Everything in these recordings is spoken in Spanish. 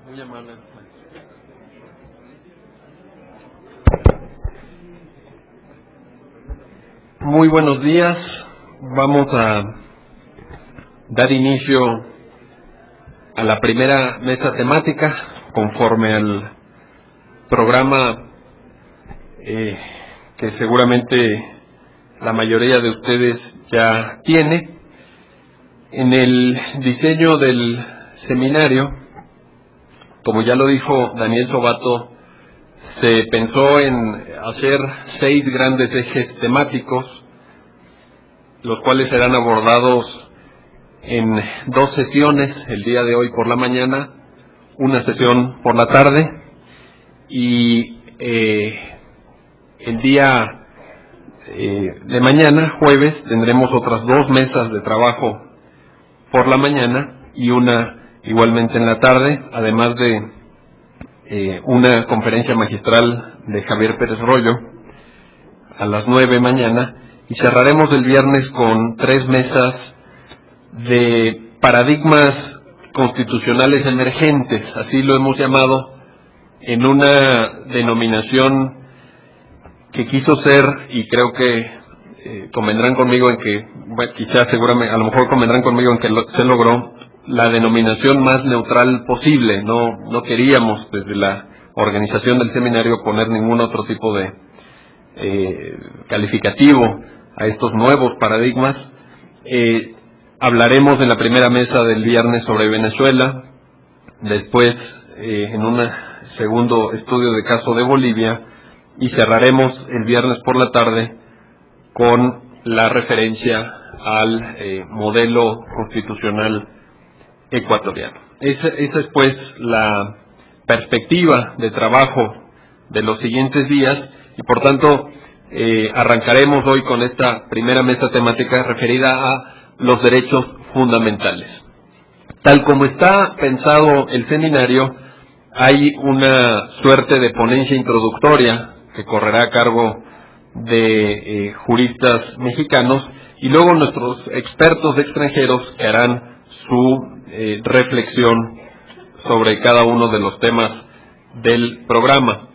Muy amable. Muy buenos días. Vamos a dar inicio a la primera mesa temática conforme al programa que seguramente la mayoría de ustedes ya tiene. En el diseño del seminario, como ya lo dijo Daniel Sobato, se pensó en hacer 6 grandes ejes temáticos, los cuales serán abordados en 2 sesiones, el día de hoy por la mañana, una sesión por la tarde, y el día de mañana, jueves, tendremos otras 2 mesas de trabajo por la mañana y una igualmente en la tarde, además de una conferencia magistral de Javier Pérez Royo a las 9 mañana, y cerraremos el viernes con 3 mesas de paradigmas constitucionales emergentes, así lo hemos llamado, en una denominación que quiso ser, y creo que convendrán conmigo en que, bueno, quizás seguramente, a lo mejor convendrán conmigo en que se logró la denominación más neutral posible. No queríamos desde la organización del seminario poner ningún otro tipo de calificativo a estos nuevos paradigmas. Hablaremos en la primera mesa del viernes sobre Venezuela, después en un segundo estudio de caso de Bolivia, y cerraremos el viernes por la tarde con la referencia al modelo constitucional ecuatoriano. Esa es pues la perspectiva de trabajo de los siguientes días, y por tanto arrancaremos hoy con esta primera mesa temática referida a los derechos fundamentales. Tal como está pensado el seminario, hay una suerte de ponencia introductoria que correrá a cargo de juristas mexicanos, y luego nuestros expertos extranjeros que harán su reflexión sobre cada uno de los temas del programa.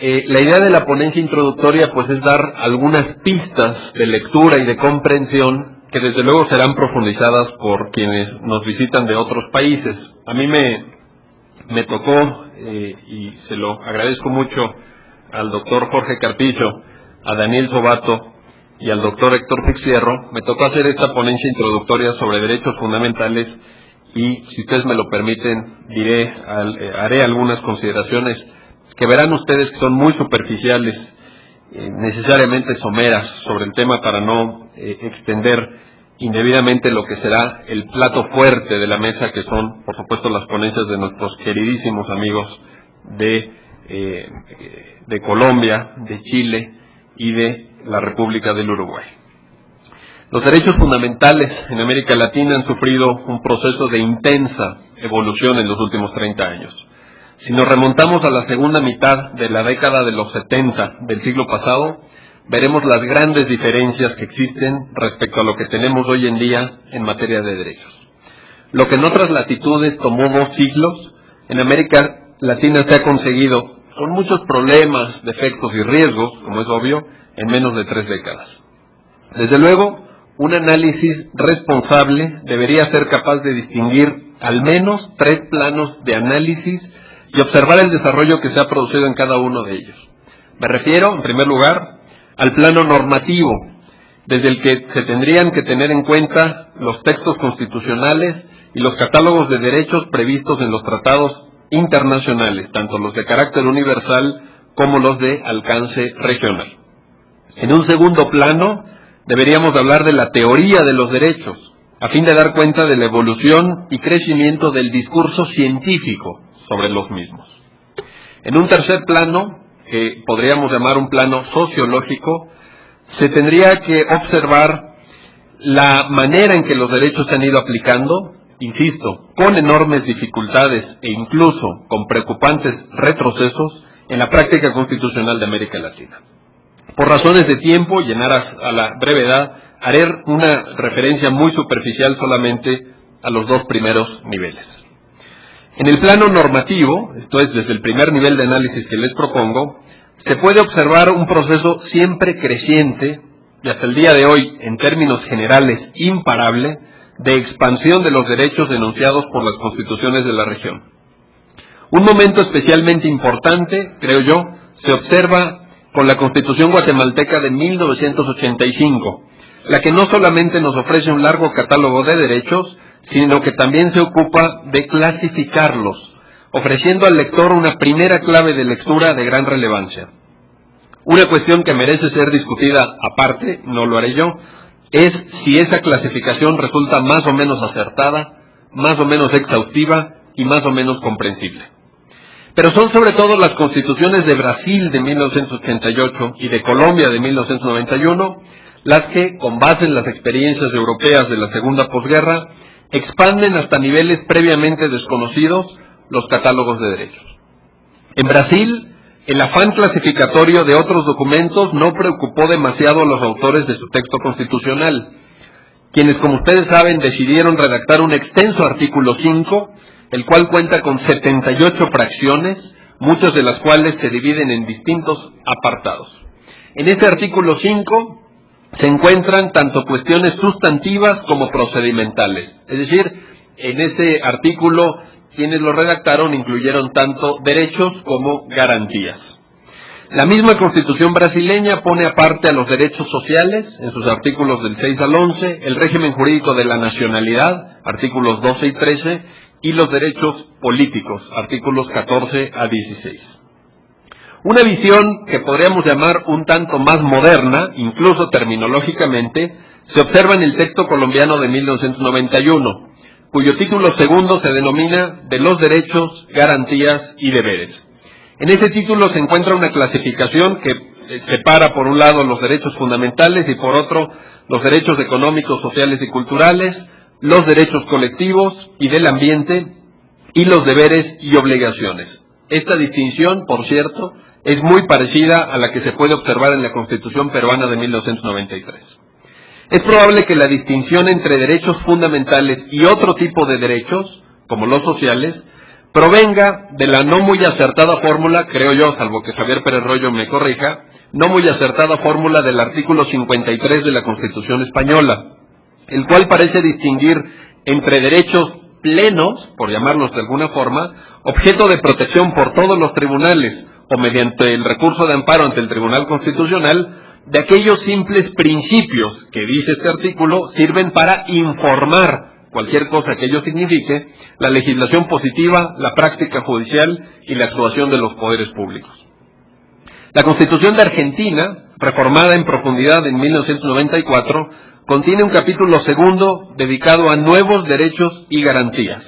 La idea de la ponencia introductoria pues es dar algunas pistas de lectura y de comprensión que desde luego serán profundizadas por quienes nos visitan de otros países. A mí me tocó, y se lo agradezco mucho al doctor Jorge Carpillo, a Daniel Sobato y al doctor Héctor Fixierro, me tocó hacer esta ponencia introductoria sobre derechos fundamentales, y si ustedes me lo permiten, haré algunas consideraciones que verán ustedes que son muy superficiales, necesariamente someras sobre el tema, para no extender indebidamente lo que será el plato fuerte de la mesa, que son, por supuesto, las ponencias de nuestros queridísimos amigos de Colombia, de Chile y de la República del Uruguay. Los derechos fundamentales en América Latina han sufrido un proceso de intensa evolución en los últimos 30 años. Si nos remontamos a la segunda mitad de la década de los 70 del siglo pasado, veremos las grandes diferencias que existen respecto a lo que tenemos hoy en día en materia de derechos. Lo que en otras latitudes tomó 2 siglos, en América Latina se ha conseguido, con muchos problemas, defectos y riesgos, como es obvio, en menos de 3 décadas. Desde luego, un análisis responsable debería ser capaz de distinguir al menos 3 planos de análisis y observar el desarrollo que se ha producido en cada uno de ellos. Me refiero, en primer lugar, al plano normativo, desde el que se tendrían que tener en cuenta los textos constitucionales y los catálogos de derechos previstos en los tratados internacionales, tanto los de carácter universal como los de alcance regional. En un segundo plano, deberíamos hablar de la teoría de los derechos, a fin de dar cuenta de la evolución y crecimiento del discurso científico sobre los mismos. En un tercer plano, que podríamos llamar un plano sociológico, se tendría que observar la manera en que los derechos se han ido aplicando, insisto, con enormes dificultades e incluso con preocupantes retrocesos en la práctica constitucional de América Latina. Por razones de tiempo y en aras a la brevedad, haré una referencia muy superficial solamente a los dos primeros niveles. En el plano normativo, esto es, desde el primer nivel de análisis que les propongo, se puede observar un proceso siempre creciente y hasta el día de hoy, en términos generales, imparable, de expansión de los derechos denunciados por las constituciones de la región. Un momento especialmente importante, creo yo, se observa con la Constitución guatemalteca de 1985, la que no solamente nos ofrece un largo catálogo de derechos, sino que también se ocupa de clasificarlos, ofreciendo al lector una primera clave de lectura de gran relevancia. Una cuestión que merece ser discutida aparte, no lo haré yo, es si esa clasificación resulta más o menos acertada, más o menos exhaustiva y más o menos comprensible. Pero son sobre todo las constituciones de Brasil de 1988 y de Colombia de 1991 las que, con base en las experiencias europeas de la segunda posguerra, expanden hasta niveles previamente desconocidos los catálogos de derechos. En Brasil, el afán clasificatorio de otros documentos no preocupó demasiado a los autores de su texto constitucional, quienes, como ustedes saben, decidieron redactar un extenso artículo 5, el cual cuenta con 78 fracciones, muchas de las cuales se dividen en distintos apartados. En este artículo 5 se encuentran tanto cuestiones sustantivas como procedimentales. Es decir, en ese artículo quienes lo redactaron incluyeron tanto derechos como garantías. La misma Constitución brasileña pone aparte a los derechos sociales, en sus artículos del 6 al 11, el régimen jurídico de la nacionalidad, artículos 12 y 13, y los derechos políticos, artículos 14 a 16. Una visión que podríamos llamar un tanto más moderna, incluso terminológicamente, se observa en el texto colombiano de 1991, cuyo título segundo se denomina de los derechos, garantías y deberes. En ese título se encuentra una clasificación que separa por un lado los derechos fundamentales y por otro los derechos económicos, sociales y culturales, los derechos colectivos y del ambiente y los deberes y obligaciones. Esta distinción, por cierto, es muy parecida a la que se puede observar en la Constitución peruana de 1993. Es probable que la distinción entre derechos fundamentales y otro tipo de derechos, como los sociales, provenga de la no muy acertada fórmula, creo yo, salvo que Javier Pérez Royo me corrija, no muy acertada fórmula del artículo 53 de la Constitución española, el cual parece distinguir entre derechos plenos, por llamarlos de alguna forma, objeto de protección por todos los tribunales o mediante el recurso de amparo ante el Tribunal Constitucional, de aquellos simples principios que dice este artículo sirven para informar, cualquier cosa que ello signifique, la legislación positiva, la práctica judicial y la actuación de los poderes públicos. La Constitución de Argentina, reformada en profundidad en 1994, contiene un capítulo segundo dedicado a nuevos derechos y garantías,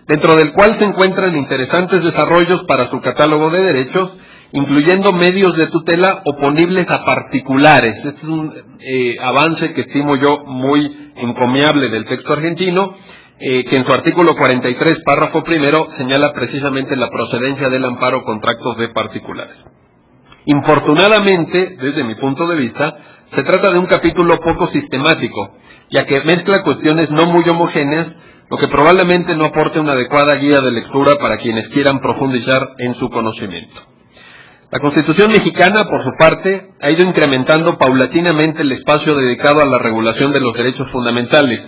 dentro del cual se encuentran interesantes desarrollos para su catálogo de derechos, incluyendo medios de tutela oponibles a particulares. Este es un avance que estimo yo muy encomiable del texto argentino, que en su artículo 43, párrafo primero, señala precisamente la procedencia del amparo contra actos de particulares. Infortunadamente, desde mi punto de vista, se trata de un capítulo poco sistemático, ya que mezcla cuestiones no muy homogéneas, lo que probablemente no aporte una adecuada guía de lectura para quienes quieran profundizar en su conocimiento. La Constitución mexicana, por su parte, ha ido incrementando paulatinamente el espacio dedicado a la regulación de los derechos fundamentales,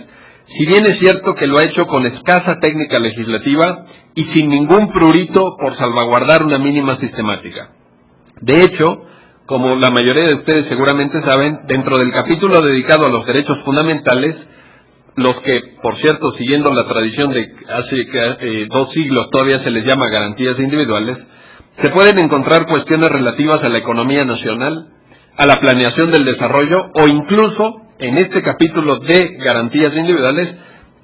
si bien es cierto que lo ha hecho con escasa técnica legislativa y sin ningún prurito por salvaguardar una mínima sistemática. De hecho, como la mayoría de ustedes seguramente saben, dentro del capítulo dedicado a los derechos fundamentales, los que, por cierto, siguiendo la tradición de hace 2 siglos todavía se les llama garantías individuales, se pueden encontrar cuestiones relativas a la economía nacional, a la planeación del desarrollo o incluso, en este capítulo de garantías individuales,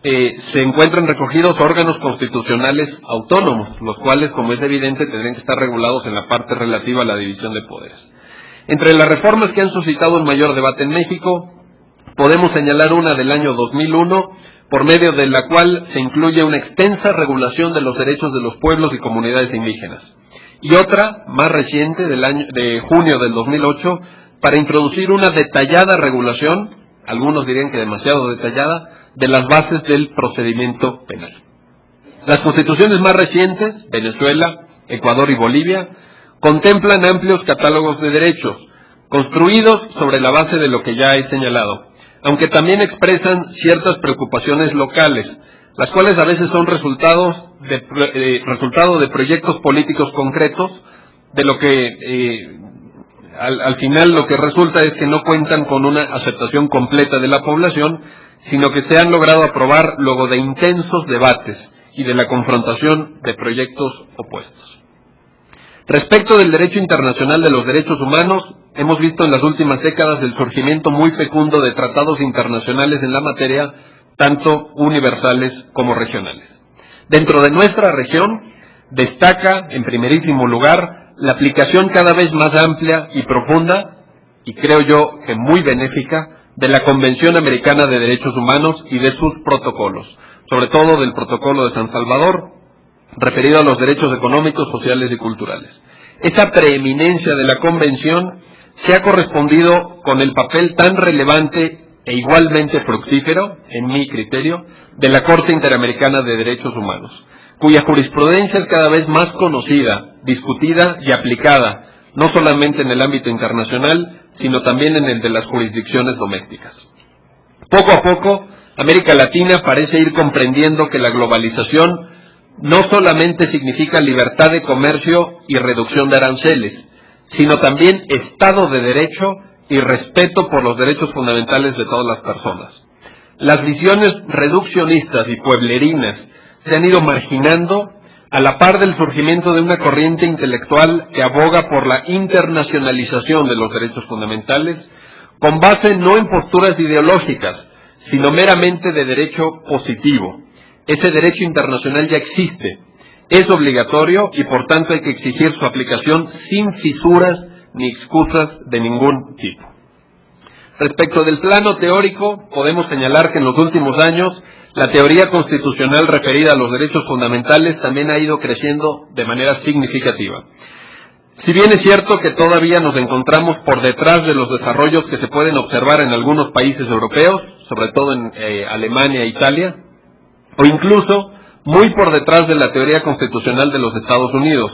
se encuentran recogidos órganos constitucionales autónomos, los cuales, como es evidente, tendrían que estar regulados en la parte relativa a la división de poderes. Entre las reformas que han suscitado un mayor debate en México, podemos señalar una del año 2001, por medio de la cual se incluye una extensa regulación de los derechos de los pueblos y comunidades indígenas, y otra, más reciente, de junio del 2008, para introducir una detallada regulación, algunos dirían que demasiado detallada, de las bases del procedimiento penal. Las constituciones más recientes, Venezuela, Ecuador y Bolivia, contemplan amplios catálogos de derechos, construidos sobre la base de lo que ya he señalado, aunque también expresan ciertas preocupaciones locales, las cuales a veces son resultado de proyectos políticos concretos, de lo que al final lo que resulta es que no cuentan con una aceptación completa de la población, sino que se han logrado aprobar luego de intensos debates y de la confrontación de proyectos opuestos. Respecto del derecho internacional de los derechos humanos, hemos visto en las últimas décadas el surgimiento muy fecundo de tratados internacionales en la materia, tanto universales como regionales. Dentro de nuestra región, destaca, en primerísimo lugar, la aplicación cada vez más amplia y profunda, y creo yo que muy benéfica, de la Convención Americana de Derechos Humanos y de sus protocolos, sobre todo del Protocolo de San Salvador, referido a los derechos económicos, sociales y culturales. Esa preeminencia de la Convención se ha correspondido con el papel tan relevante e igualmente fructífero, en mi criterio, de la Corte Interamericana de Derechos Humanos, cuya jurisprudencia es cada vez más conocida, discutida y aplicada, no solamente en el ámbito internacional, sino también en el de las jurisdicciones domésticas. Poco a poco, América Latina parece ir comprendiendo que la globalización no solamente significa libertad de comercio y reducción de aranceles, sino también Estado de Derecho y respeto por los derechos fundamentales de todas las personas. Las visiones reduccionistas y pueblerinas se han ido marginando a la par del surgimiento de una corriente intelectual que aboga por la internacionalización de los derechos fundamentales, con base no en posturas ideológicas, sino meramente de derecho positivo. Ese derecho internacional ya existe, es obligatorio y por tanto hay que exigir su aplicación sin fisuras ni excusas de ningún tipo. Respecto del plano teórico, podemos señalar que en los últimos años la teoría constitucional referida a los derechos fundamentales también ha ido creciendo de manera significativa. Si bien es cierto que todavía nos encontramos por detrás de los desarrollos que se pueden observar en algunos países europeos, sobre todo en Alemania e Italia, o incluso muy por detrás de la teoría constitucional de los Estados Unidos,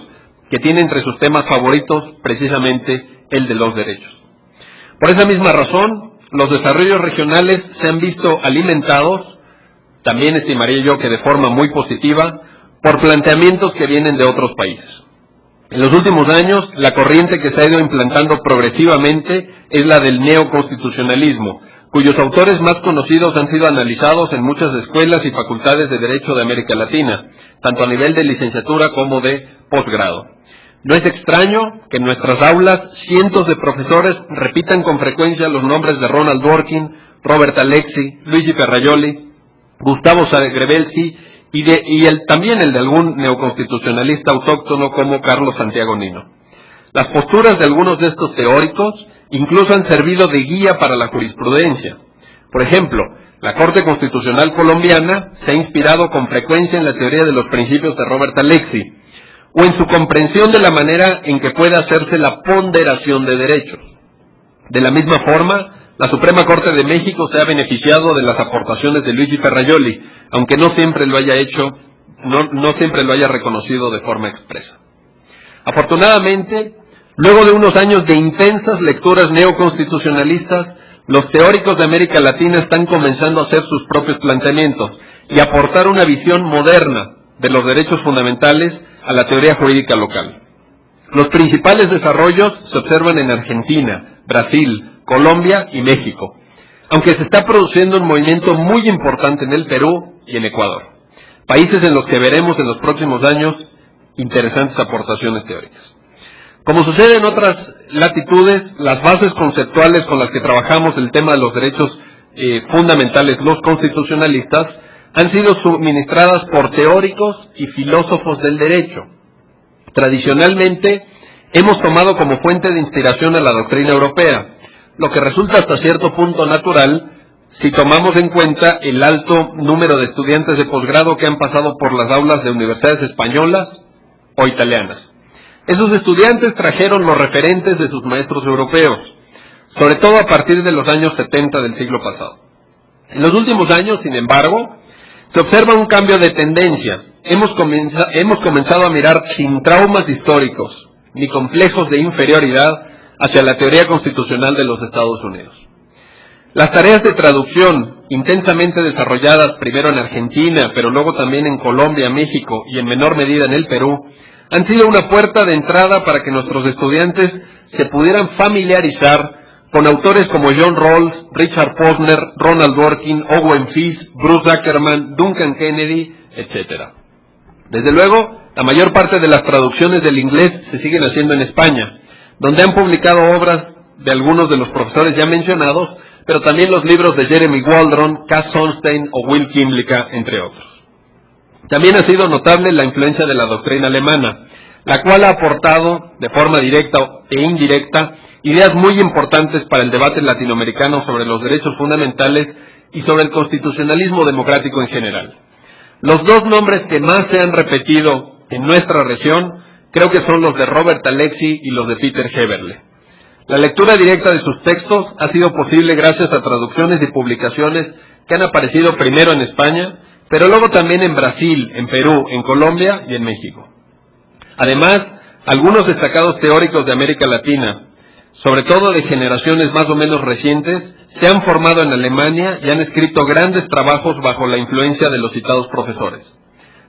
que tiene entre sus temas favoritos precisamente el de los derechos. Por esa misma razón, los desarrollos regionales se han visto alimentados, también estimaría yo que de forma muy positiva, por planteamientos que vienen de otros países. En los últimos años, la corriente que se ha ido implantando progresivamente es la del neoconstitucionalismo, cuyos autores más conocidos han sido analizados en muchas escuelas y facultades de Derecho de América Latina, tanto a nivel de licenciatura como de posgrado. No es extraño que en nuestras aulas cientos de profesores repitan con frecuencia los nombres de Ronald Dworkin, Robert Alexi, Luigi Ferrajoli, Gustavo Sagrebelsi también el de algún neoconstitucionalista autóctono como Carlos Santiago Nino. Las posturas de algunos de estos teóricos incluso han servido de guía para la jurisprudencia. Por ejemplo, la Corte Constitucional colombiana se ha inspirado con frecuencia en la teoría de los principios de Robert Alexi, o en su comprensión de la manera en que puede hacerse la ponderación de derechos. De la misma forma, la Suprema Corte de México se ha beneficiado de las aportaciones de Luigi Ferrajoli, aunque no siempre lo haya reconocido de forma expresa. Afortunadamente, luego de unos años de intensas lecturas neoconstitucionalistas, los teóricos de América Latina están comenzando a hacer sus propios planteamientos y aportar una visión moderna de los derechos fundamentales a la teoría jurídica local. Los principales desarrollos se observan en Argentina, Brasil, Colombia y México, aunque se está produciendo un movimiento muy importante en el Perú y en Ecuador, países en los que veremos en los próximos años interesantes aportaciones teóricas. Como sucede en otras latitudes, las bases conceptuales con las que trabajamos el tema de los derechos fundamentales, los constitucionalistas, han sido suministradas por teóricos y filósofos del derecho. Tradicionalmente, hemos tomado como fuente de inspiración a la doctrina europea, lo que resulta hasta cierto punto natural si tomamos en cuenta el alto número de estudiantes de posgrado que han pasado por las aulas de universidades españolas o italianas. Esos estudiantes trajeron los referentes de sus maestros europeos, sobre todo a partir de los años 70 del siglo pasado. En los últimos años, sin embargo, se observa un cambio de tendencia. Hemos comenzado a mirar sin traumas históricos ni complejos de inferioridad hacia la teoría constitucional de los Estados Unidos. Las tareas de traducción, intensamente desarrolladas primero en Argentina, pero luego también en Colombia, México y en menor medida en el Perú, han sido una puerta de entrada para que nuestros estudiantes se pudieran familiarizar con autores como John Rawls, Richard Posner, Ronald Dworkin, Owen Fish, Bruce Ackerman, Duncan Kennedy, etc. Desde luego, la mayor parte de las traducciones del inglés se siguen haciendo en España, donde han publicado obras de algunos de los profesores ya mencionados, pero también los libros de Jeremy Waldron, Cass Sunstein o Will Kymlicka, entre otros. También ha sido notable la influencia de la doctrina alemana, la cual ha aportado, de forma directa e indirecta, ideas muy importantes para el debate latinoamericano sobre los derechos fundamentales y sobre el constitucionalismo democrático en general. Los dos nombres que más se han repetido en nuestra región creo que son los de Robert Alexy y los de Peter Heberle. La lectura directa de sus textos ha sido posible gracias a traducciones y publicaciones que han aparecido primero en España, pero luego también en Brasil, en Perú, en Colombia y en México. Además, algunos destacados teóricos de América Latina, sobre todo de generaciones más o menos recientes, se han formado en Alemania y han escrito grandes trabajos bajo la influencia de los citados profesores.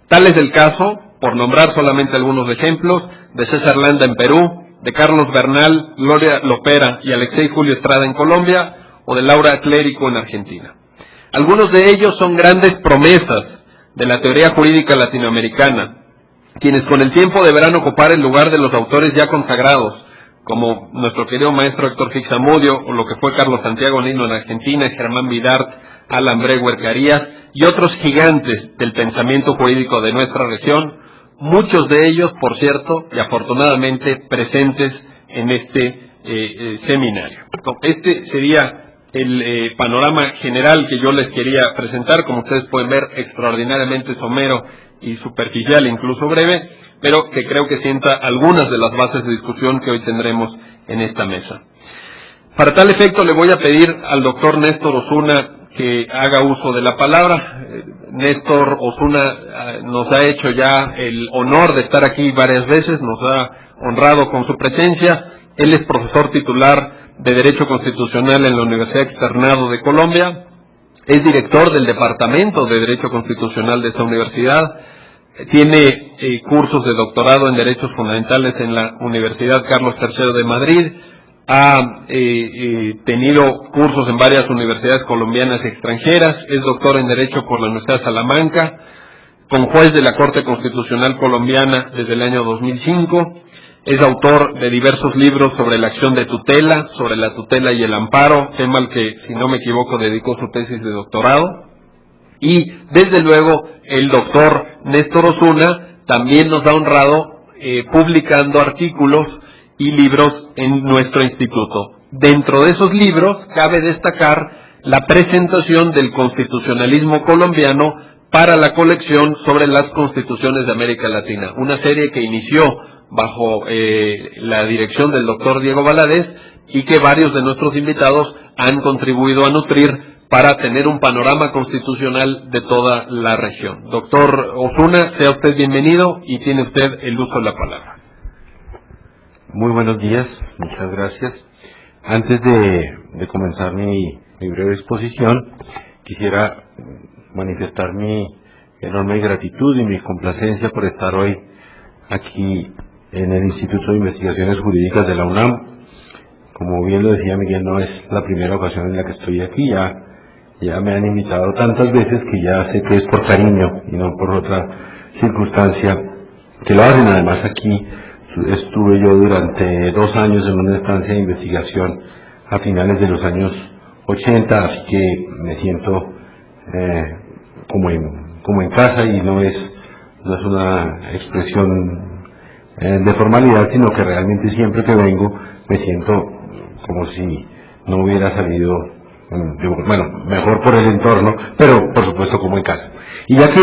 Tal es el caso, por nombrar solamente algunos ejemplos, de César Landa en Perú, de Carlos Bernal, Gloria Lopera y Alexei Julio Estrada en Colombia, o de Laura Clérico en Argentina. Algunos de ellos son grandes promesas de la teoría jurídica latinoamericana, quienes con el tiempo deberán ocupar el lugar de los autores ya consagrados, como nuestro querido maestro Héctor Fixamudio, o lo que fue Carlos Santiago Nino en Argentina, Germán Vidart, Alan Brewer Carías, y otros gigantes del pensamiento jurídico de nuestra región, muchos de ellos, por cierto, y afortunadamente presentes en este seminario. Este sería el panorama general que yo les quería presentar. Como ustedes pueden ver, extraordinariamente somero y superficial, incluso breve, pero que creo que sienta algunas de las bases de discusión que hoy tendremos en esta mesa. Para tal efecto, le voy a pedir al doctor Néstor Osuna que haga uso de la palabra. Néstor Osuna nos ha hecho ya el honor de estar aquí varias veces, nos ha honrado con su presencia. Él es profesor titular de Derecho Constitucional en la Universidad Externado de Colombia, es director del Departamento de Derecho Constitucional de esa universidad, tiene cursos de doctorado en Derechos Fundamentales en la Universidad Carlos III de Madrid, ha tenido cursos en varias universidades colombianas y extranjeras, es doctor en Derecho por la Universidad de Salamanca, con juez de la Corte Constitucional Colombiana desde el año 2005, es autor de diversos libros sobre la acción de tutela, sobre la tutela y el amparo, tema al que, si no me equivoco, dedicó su tesis de doctorado. Y, desde luego, el doctor Néstor Osuna también nos ha honrado publicando artículos y libros en nuestro instituto. Dentro de esos libros, cabe destacar la presentación del constitucionalismo colombiano para la colección sobre las constituciones de América Latina, una serie que inició bajo la dirección del doctor Diego Valadez y que varios de nuestros invitados han contribuido a nutrir para tener un panorama constitucional de toda la región. Doctor Osuna, sea usted bienvenido y tiene usted el uso de la palabra. Muy buenos días, muchas gracias. Antes de comenzar mi breve exposición, quisiera manifestar mi enorme gratitud y mi complacencia por estar hoy aquí en el Instituto de Investigaciones Jurídicas de la UNAM. Como bien lo decía Miguel, no es la primera ocasión en la que estoy aquí, ya me han invitado tantas veces que ya sé que es por cariño y no por otra circunstancia que lo hacen. Además, aquí estuve yo durante 2 años en una estancia de investigación a finales de los años 80, así que me siento como en casa, y no es una expresión de formalidad, sino que realmente siempre que vengo me siento como si no hubiera salido, mejor por el entorno, pero por supuesto como en casa. Y ya que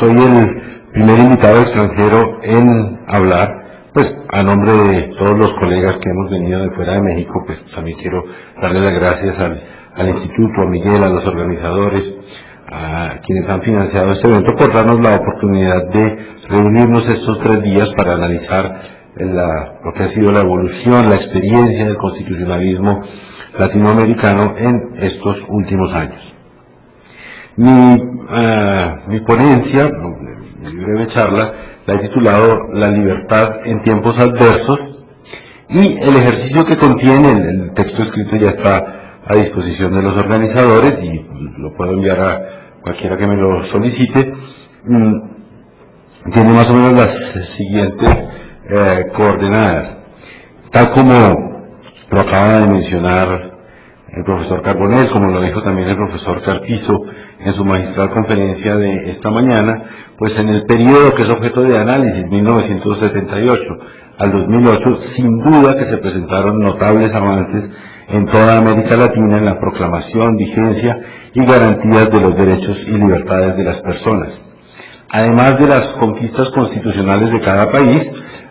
soy el primer invitado extranjero en hablar, pues a nombre de todos los colegas que hemos venido de fuera de México, pues también quiero darle las gracias al Instituto, a Miguel, a los organizadores, a quienes han financiado este evento, por darnos la oportunidad de reunirnos estos 3 días para analizar lo que ha sido la evolución, la experiencia del constitucionalismo latinoamericano en estos últimos años. Mi ponencia, mi breve charla, la he titulado La libertad en tiempos adversos, y el ejercicio que contiene, el texto escrito ya está a disposición de los organizadores y lo puedo enviar a cualquiera que me lo solicite. Tiene más o menos las siguientes coordenadas. Tal como lo acaba de mencionar el profesor Carbonell, como lo dijo también el profesor Carpizo en su magistral conferencia de esta mañana, pues en el periodo que es objeto de análisis, 1978 al 2008, sin duda que se presentaron notables avances en toda América Latina en la proclamación, vigencia y garantías de los derechos y libertades de las personas. Además de las conquistas constitucionales de cada país,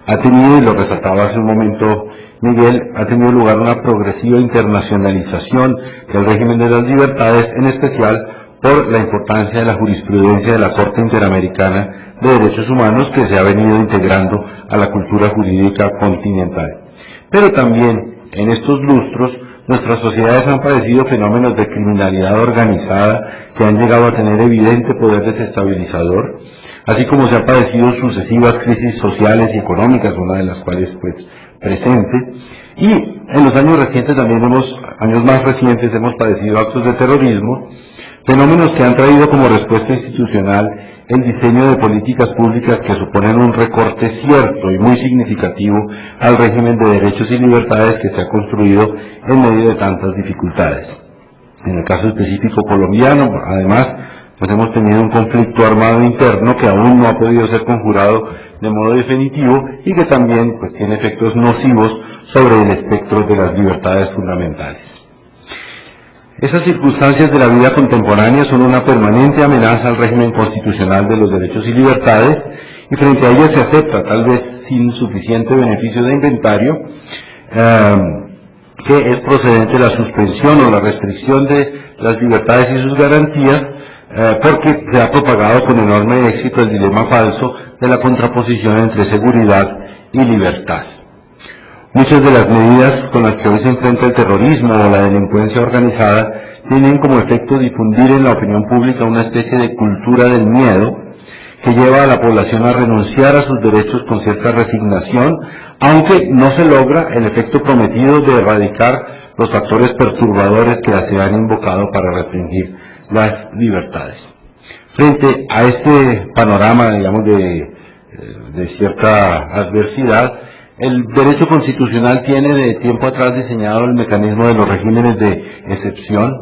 ha tenido, y lo resaltaba hace un momento Miguel, ha tenido lugar una progresiva internacionalización del régimen de las libertades, en especial por la importancia de la jurisprudencia de la Corte Interamericana de Derechos Humanos, que se ha venido integrando a la cultura jurídica continental. Pero también en estos lustros nuestras sociedades han padecido fenómenos de criminalidad organizada que han llegado a tener evidente poder desestabilizador, así como se han padecido sucesivas crisis sociales y económicas, una de las cuales pues presente, y en los años recientes también años más recientes hemos padecido actos de terrorismo, fenómenos que han traído como respuesta institucional el diseño de políticas públicas que suponen un recorte cierto y muy significativo al régimen de derechos y libertades que se ha construido en medio de tantas dificultades. En el caso específico colombiano, además, pues hemos tenido un conflicto armado interno que aún no ha podido ser conjurado de modo definitivo y que también pues tiene efectos nocivos sobre el espectro de las libertades fundamentales. Esas circunstancias de la vida contemporánea son una permanente amenaza al régimen constitucional de los derechos y libertades, y frente a ellas se acepta, tal vez sin suficiente beneficio de inventario, que es procedente la suspensión o la restricción de las libertades y sus garantías, porque se ha propagado con enorme éxito el dilema falso de la contraposición entre seguridad y libertad. Muchas de las medidas con las que hoy se enfrenta el terrorismo o la delincuencia organizada tienen como efecto difundir en la opinión pública una especie de cultura del miedo que lleva a la población a renunciar a sus derechos con cierta resignación, aunque no se logra el efecto prometido de erradicar los factores perturbadores que se han invocado para restringir las libertades. Frente a este panorama, digamos, de cierta adversidad, el derecho constitucional tiene de tiempo atrás diseñado el mecanismo de los regímenes de excepción,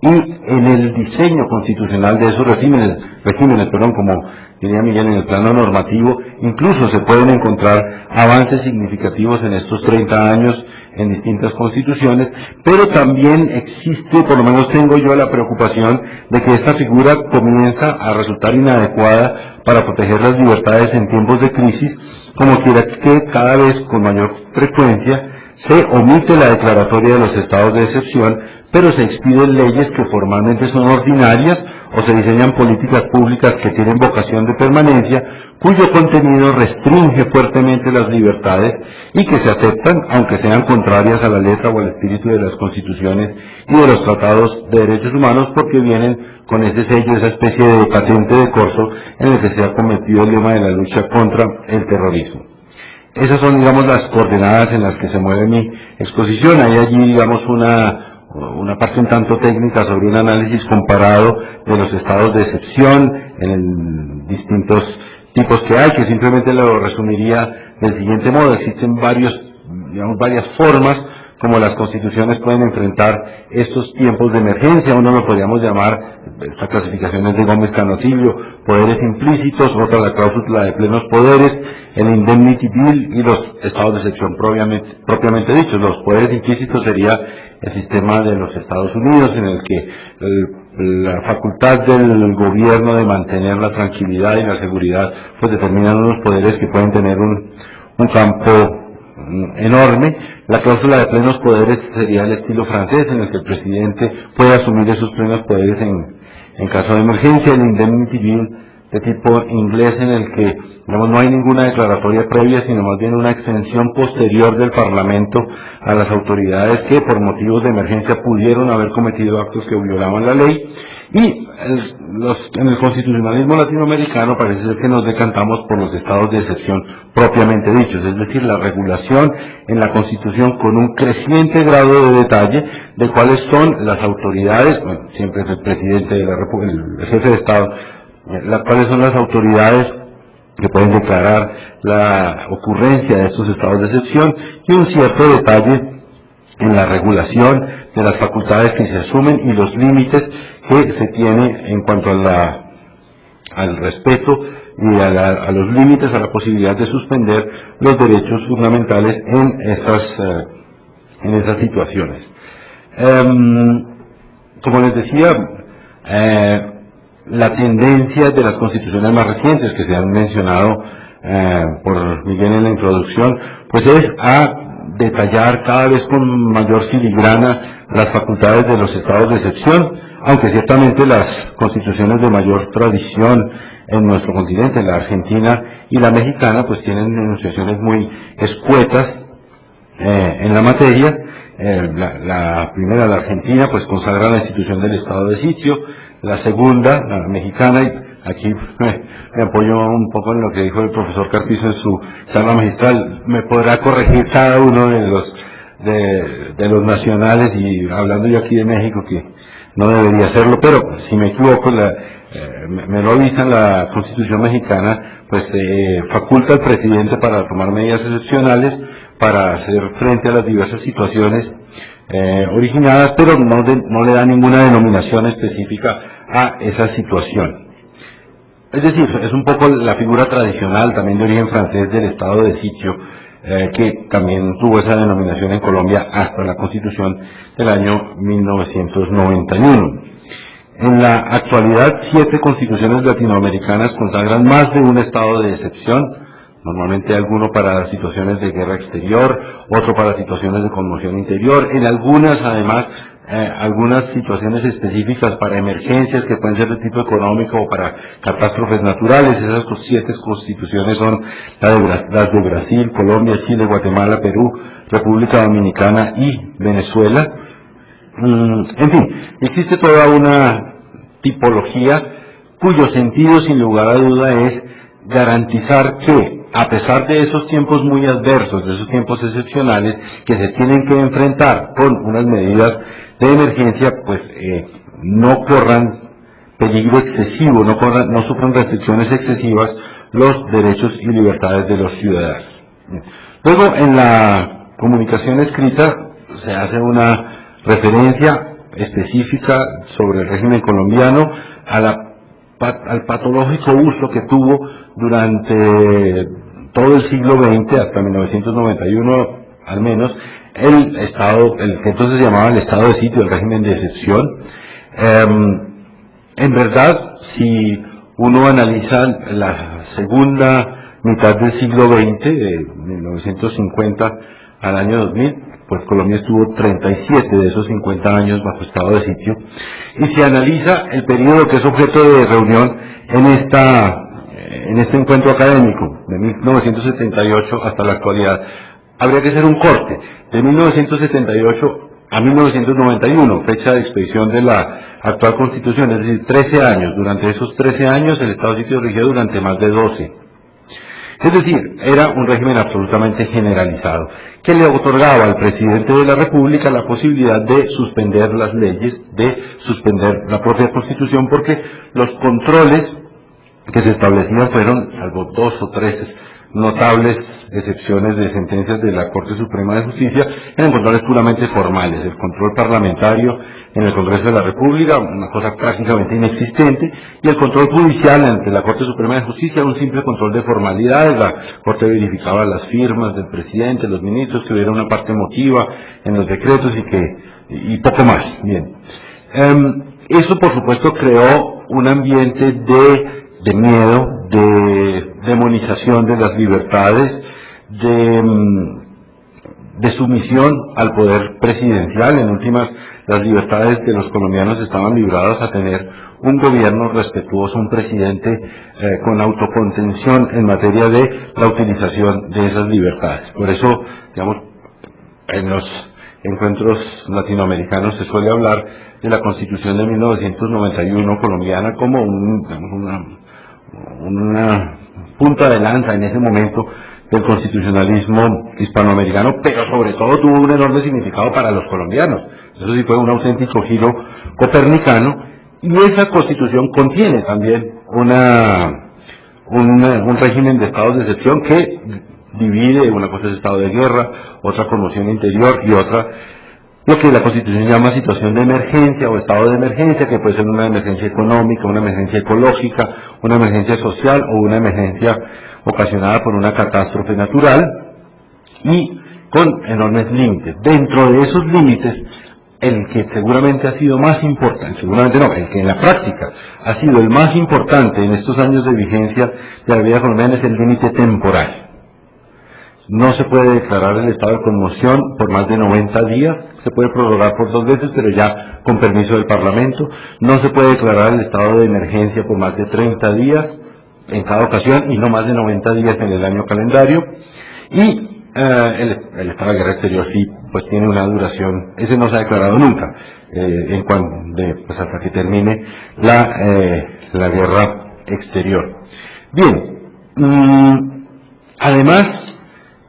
y en el diseño constitucional de esos regímenes, como diría Miguel, en el plano normativo, incluso se pueden encontrar avances significativos en estos 30 años en distintas constituciones, pero también existe, por lo menos tengo yo la preocupación de que esta figura comienza a resultar inadecuada para proteger las libertades en tiempos de crisis, como quiera que cada vez con mayor frecuencia se omite la declaratoria de los estados de excepción, pero se expiden leyes que formalmente son ordinarias o se diseñan políticas públicas que tienen vocación de permanencia, cuyo contenido restringe fuertemente las libertades y que se aceptan aunque sean contrarias a la letra o al espíritu de las constituciones y de los tratados de derechos humanos, porque vienen con ese sello, esa especie de patente de corso en el que se ha cometido el lema de la lucha contra el terrorismo. Esas son, digamos, las coordenadas en las que se mueve mi exposición. Hay allí, digamos, una parte un tanto técnica sobre un análisis comparado de los estados de excepción en distintos tipos que hay, que simplemente lo resumiría del siguiente modo. Existen varias formas como las constituciones pueden enfrentar estos tiempos de emergencia. Uno lo podríamos llamar, esta clasificación es de Gómez Canotillo, poderes implícitos, otra la cláusula de plenos poderes, el Indemnity Bill y los estados de excepción propiamente dichos. Los poderes implícitos sería el sistema de los Estados Unidos, en el que la facultad del gobierno de mantener la tranquilidad y la seguridad pues determinan unos poderes que pueden tener un campo enorme. La cláusula de plenos poderes sería el estilo francés, en el que el presidente puede asumir esos plenos poderes en caso de emergencia. El Indemnity Bill de tipo inglés, en el que digamos, no hay ninguna declaratoria previa, sino más bien una extensión posterior del Parlamento a las autoridades que por motivos de emergencia pudieron haber cometido actos que violaban la ley. Y en el constitucionalismo latinoamericano parece ser que nos decantamos por los estados de excepción propiamente dichos, es decir, la regulación en la Constitución con un creciente grado de detalle de cuáles son las autoridades, bueno, siempre es el presidente de la República, el jefe de Estado, cuáles son las autoridades que pueden declarar la ocurrencia de estos estados de excepción, y un cierto detalle en la regulación de las facultades que se asumen y los límites que se tiene en cuanto al respeto y a los límites a la posibilidad de suspender los derechos fundamentales en esas situaciones. Como les decía, la tendencia de las constituciones más recientes que se han mencionado por Miguel en la introducción, pues es a detallar cada vez con mayor filigrana las facultades de los estados de excepción, aunque ciertamente las constituciones de mayor tradición en nuestro continente, la argentina y la mexicana, pues tienen enunciaciones muy escuetas en la materia. La primera, la argentina, pues consagra la institución del estado de sitio. La segunda, la mexicana, y aquí me apoyo un poco en lo que dijo el profesor Carpizo en su charla magistral, me podrá corregir cada uno de los nacionales, y hablando yo aquí de México, que no debería hacerlo, pero si me equivoco, me lo avisan, la Constitución mexicana pues faculta al presidente para tomar medidas excepcionales para hacer frente a las diversas situaciones originadas, pero no le da ninguna denominación específica a esa situación. Es decir, es un poco la figura tradicional, también de origen francés, del estado de sitio, que también tuvo esa denominación en Colombia hasta la Constitución del año 1991. En la actualidad, 7 constituciones latinoamericanas consagran más de un estado de excepción, normalmente alguno para situaciones de guerra exterior, otro para situaciones de conmoción interior, en algunas además algunas situaciones específicas para emergencias que pueden ser de tipo económico o para catástrofes naturales. Esas 7 constituciones son las de Brasil, Colombia, Chile, Guatemala, Perú, República Dominicana y Venezuela. En fin, existe toda una tipología cuyo sentido sin lugar a duda es garantizar que, a pesar de esos tiempos muy adversos, de esos tiempos excepcionales que se tienen que enfrentar con unas medidas de emergencia, pues no corran peligro excesivo, no sufran restricciones excesivas los derechos y libertades de los ciudadanos. Luego, en la comunicación escrita se hace una referencia específica sobre el régimen colombiano al patológico uso que tuvo durante todo el siglo XX, hasta 1991 al menos, el que entonces se llamaba el estado de sitio, el régimen de excepción. En verdad, si uno analiza la segunda mitad del siglo XX, de 1950 al año 2000, pues Colombia estuvo 37 de esos 50 años bajo estado de sitio. Y si analiza el periodo que es objeto de reunión en este encuentro académico, de 1978 hasta la actualidad, habría que hacer un corte. De 1978 a 1991, fecha de expedición de la actual Constitución, es decir, 13 años. Durante esos 13 años el estado de sitio rigió durante más de 12. Es decir, era un régimen absolutamente generalizado, que le otorgaba al presidente de la República la posibilidad de suspender las leyes, de suspender la propia Constitución, porque los controles que se establecían fueron, salvo 2 o 3 notables excepciones de sentencias de la Corte Suprema de Justicia, eran controles puramente formales, el control parlamentario en el Congreso de la República, una cosa prácticamente inexistente, y el control judicial ante la Corte Suprema de Justicia, un simple control de formalidades. La Corte verificaba las firmas del presidente, los ministros, que hubiera una parte emotiva en los decretos y poco más. Bien. Eso, por supuesto, creó un ambiente de miedo, de demonización de las libertades, de sumisión al poder presidencial. En últimas, las libertades de los colombianos estaban libradas a tener un gobierno respetuoso, un presidente con autocontención en materia de la utilización de esas libertades. Por eso, digamos, en los encuentros latinoamericanos se suele hablar de la Constitución de 1991 colombiana como una punta de lanza en ese momento del constitucionalismo hispanoamericano, pero sobre todo tuvo un enorme significado para los colombianos. Eso sí fue un auténtico giro copernicano, y esa Constitución contiene también un régimen de estados de excepción que divide: una cosa es estado de guerra, otra conmoción interior, y otra lo que la Constitución llama situación de emergencia o estado de emergencia, que puede ser una emergencia económica, una emergencia ecológica, una emergencia social o una emergencia ocasionada por una catástrofe natural, y con enormes límites. Dentro de esos límites, el que seguramente ha sido más importante, seguramente no, el que en la práctica ha sido el más importante en estos años de vigencia de la vida colombiana, es el límite temporal. No se puede declarar el estado de conmoción por más de 90 días, se puede prorrogar por 2 veces, pero ya con permiso del Parlamento. No se puede declarar el estado de emergencia por más de 30 días en cada ocasión, y no más de 90 días en el año calendario. Y el estado de guerra exterior sí, pues tiene una duración, ese no se ha declarado nunca, pues hasta que termine la guerra exterior. Bien, además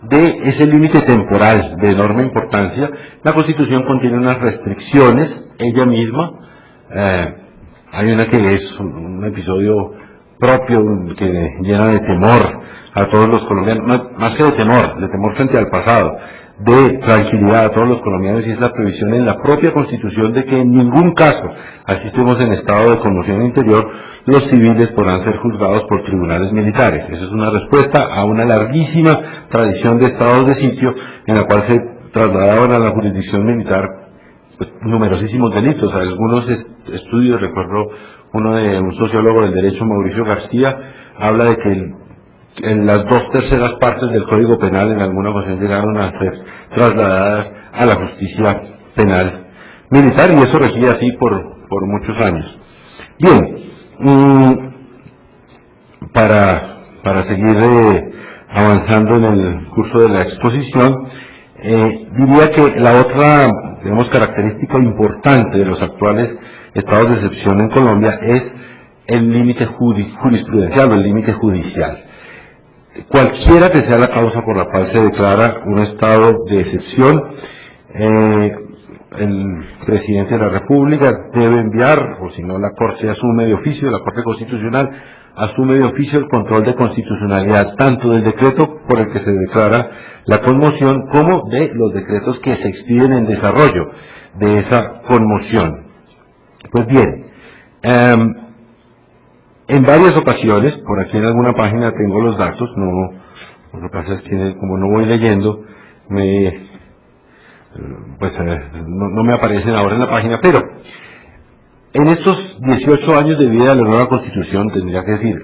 de ese límite temporal de enorme importancia, la Constitución contiene unas restricciones, ella misma. Hay una que es un episodio propio que llena de temor a todos los colombianos, más que de temor frente al pasado, de tranquilidad a todos los colombianos, y es la previsión en la propia Constitución de que en ningún caso, así estemos en estado de conmoción interior, los civiles podrán ser juzgados por tribunales militares. Esa es una respuesta a una larguísima tradición de estados de sitio en la cual se trasladaban a la jurisdicción militar pues numerosísimos delitos. Algunos estudios, recuerdo uno de un sociólogo del derecho, Mauricio García, habla de que en las 2/3 partes del Código Penal en alguna ocasión llegaron a ser trasladadas a la justicia penal militar, y eso regía así por muchos años. Bien, para seguir avanzando en el curso de la exposición, diría que la otra, digamos, característica importante de los actuales estados de excepción en Colombia es el límite jurisprudencial o el límite judicial. Cualquiera que sea la causa por la cual se declara un estado de excepción, el presidente de la República debe enviar, o si no la Corte asume de oficio, la Corte Constitucional asume de oficio el control de constitucionalidad tanto del decreto por el que se declara la conmoción como de los decretos que se expiden en desarrollo de esa conmoción. Pues bien, en varias ocasiones, por aquí en alguna página tengo los datos, lo que pasa es que como no voy leyendo, no me aparecen ahora en la página, pero en estos 18 años de vida de la nueva Constitución, tendría que decir,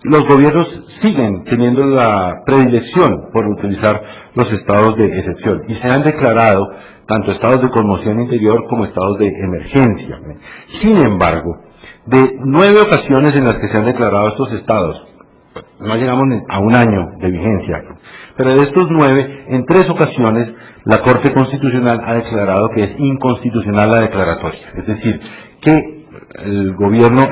los gobiernos siguen teniendo la predilección por utilizar los estados de excepción, y se han declarado tanto estados de conmoción interior como estados de emergencia. Sin embargo, de 9 ocasiones en las que se han declarado estos estados, no llegamos a un año de vigencia, pero de estos 9, en 3 ocasiones la Corte Constitucional ha declarado que es inconstitucional la declaratoria, es decir, que el gobierno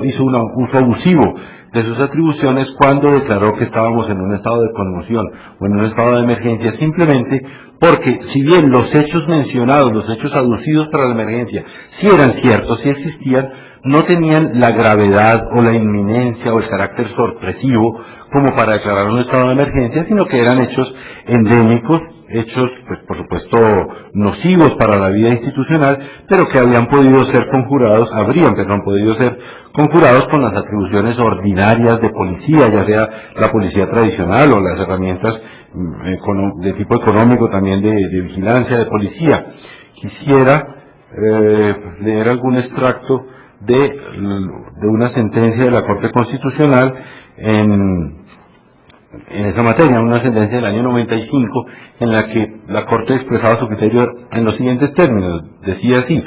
hizo un uso abusivo de sus atribuciones cuando declaró que estábamos en un estado de conmoción o en un estado de emergencia, simplemente porque si bien los hechos mencionados, los hechos aducidos para la emergencia, sí eran ciertos, sí existían, no tenían la gravedad o la inminencia o el carácter sorpresivo como para declarar un estado de emergencia, sino que eran hechos endémicos, hechos, pues por supuesto, nocivos para la vida institucional, pero que habrían podido ser conjurados con las atribuciones ordinarias de policía, ya sea la policía tradicional o las herramientas de tipo económico también de vigilancia, de policía. Quisiera leer algún extracto de una sentencia de la Corte Constitucional en esa materia, una sentencia del año 95, en la que la Corte expresaba su criterio en los siguientes términos. Decía así: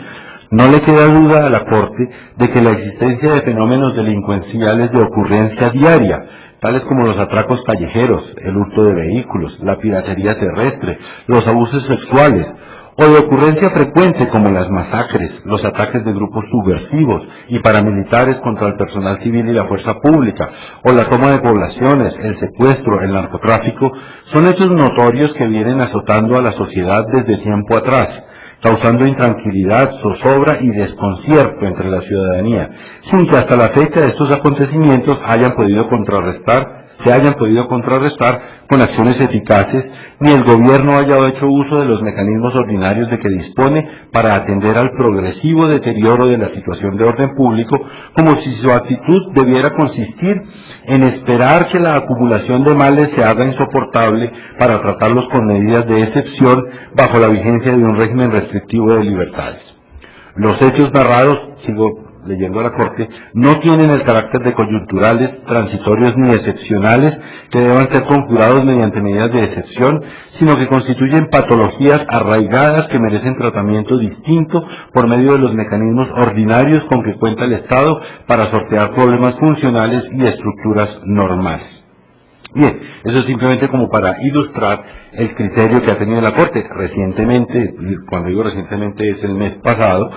no le queda duda a la Corte de que la existencia de fenómenos delincuenciales de ocurrencia diaria, tales como los atracos callejeros, el hurto de vehículos, la piratería terrestre, los abusos sexuales, o de ocurrencia frecuente como las masacres, los ataques de grupos subversivos y paramilitares contra el personal civil y la fuerza pública, o la toma de poblaciones, el secuestro, el narcotráfico, son hechos notorios que vienen azotando a la sociedad desde tiempo atrás, causando intranquilidad, zozobra y desconcierto entre la ciudadanía, sin que hasta la fecha estos acontecimientos se hayan podido contrarrestar con acciones eficaces, ni el gobierno haya hecho uso de los mecanismos ordinarios de que dispone para atender al progresivo deterioro de la situación de orden público, como si su actitud debiera consistir en esperar que la acumulación de males se haga insoportable para tratarlos con medidas de excepción bajo la vigencia de un régimen restrictivo de libertades. Los hechos narrados, sigo leyendo a la Corte, no tienen el carácter de coyunturales, transitorios ni excepcionales que deban ser conjurados mediante medidas de excepción, sino que constituyen patologías arraigadas que merecen tratamiento distinto por medio de los mecanismos ordinarios con que cuenta el Estado para sortear problemas funcionales y estructuras normales. Bien, eso es simplemente como para ilustrar el criterio que ha tenido la Corte. Recientemente, cuando digo recientemente es el mes pasado,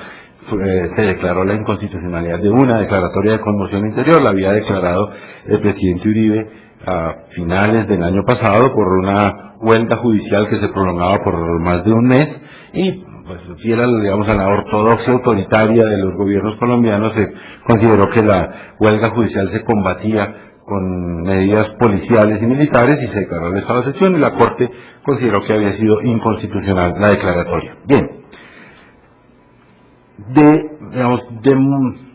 se declaró la inconstitucionalidad de una declaratoria de conmoción interior. La había declarado el presidente Uribe a finales del año pasado por una huelga judicial que se prolongaba por más de un mes y pues fiel a la ortodoxia autoritaria de los gobiernos colombianos, se consideró que la huelga judicial se combatía con medidas policiales y militares y se declaró el estado de excepción, y la Corte consideró que había sido inconstitucional la declaratoria. Bien,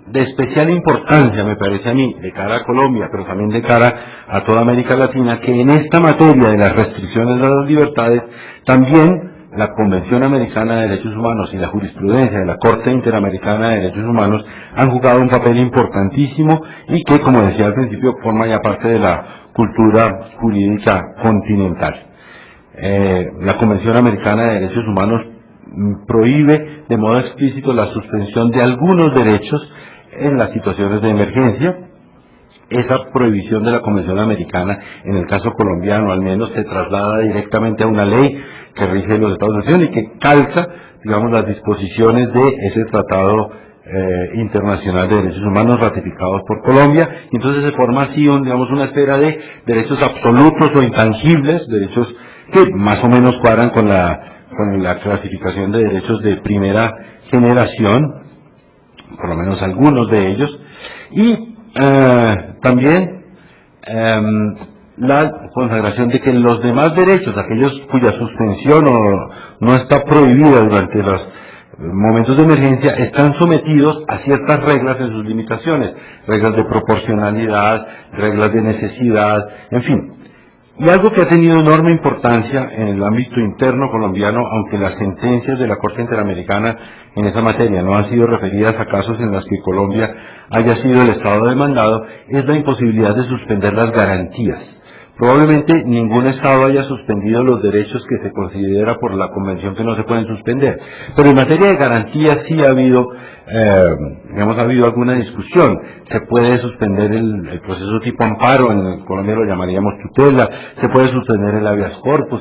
de especial importancia me parece a mí, de cara a Colombia, pero también de cara a toda América Latina, que en esta materia de las restricciones de las libertades, también la Convención Americana de Derechos Humanos y la jurisprudencia de la Corte Interamericana de Derechos Humanos han jugado un papel importantísimo y que, como decía al principio, forma ya parte de la cultura jurídica continental. La Convención Americana de Derechos Humanos prohíbe de modo explícito la suspensión de algunos derechos en las situaciones de emergencia. Esa prohibición de la Convención Americana, en el caso colombiano al menos, se traslada directamente a una ley que rige los Estados Unidos y que calca, las disposiciones de ese tratado internacional de derechos humanos ratificados por Colombia, y entonces se forma así una esfera de derechos absolutos o intangibles, derechos que más o menos cuadran con la clasificación de derechos de primera generación, por lo menos algunos de ellos, y también la consagración de que los demás derechos, aquellos cuya suspensión no está prohibida durante los momentos de emergencia, están sometidos a ciertas reglas en sus limitaciones, reglas de proporcionalidad, reglas de necesidad, en fin. Y algo que ha tenido enorme importancia en el ámbito interno colombiano, aunque las sentencias de la Corte Interamericana en esa materia no han sido referidas a casos en los que Colombia haya sido el Estado demandado, es la imposibilidad de suspender las garantías. Probablemente ningún Estado haya suspendido los derechos que se considera por la Convención que no se pueden suspender, pero en materia de garantías sí ha habido alguna discusión. Se puede suspender el proceso tipo amparo, en Colombia lo llamaríamos tutela, se puede suspender el habeas corpus,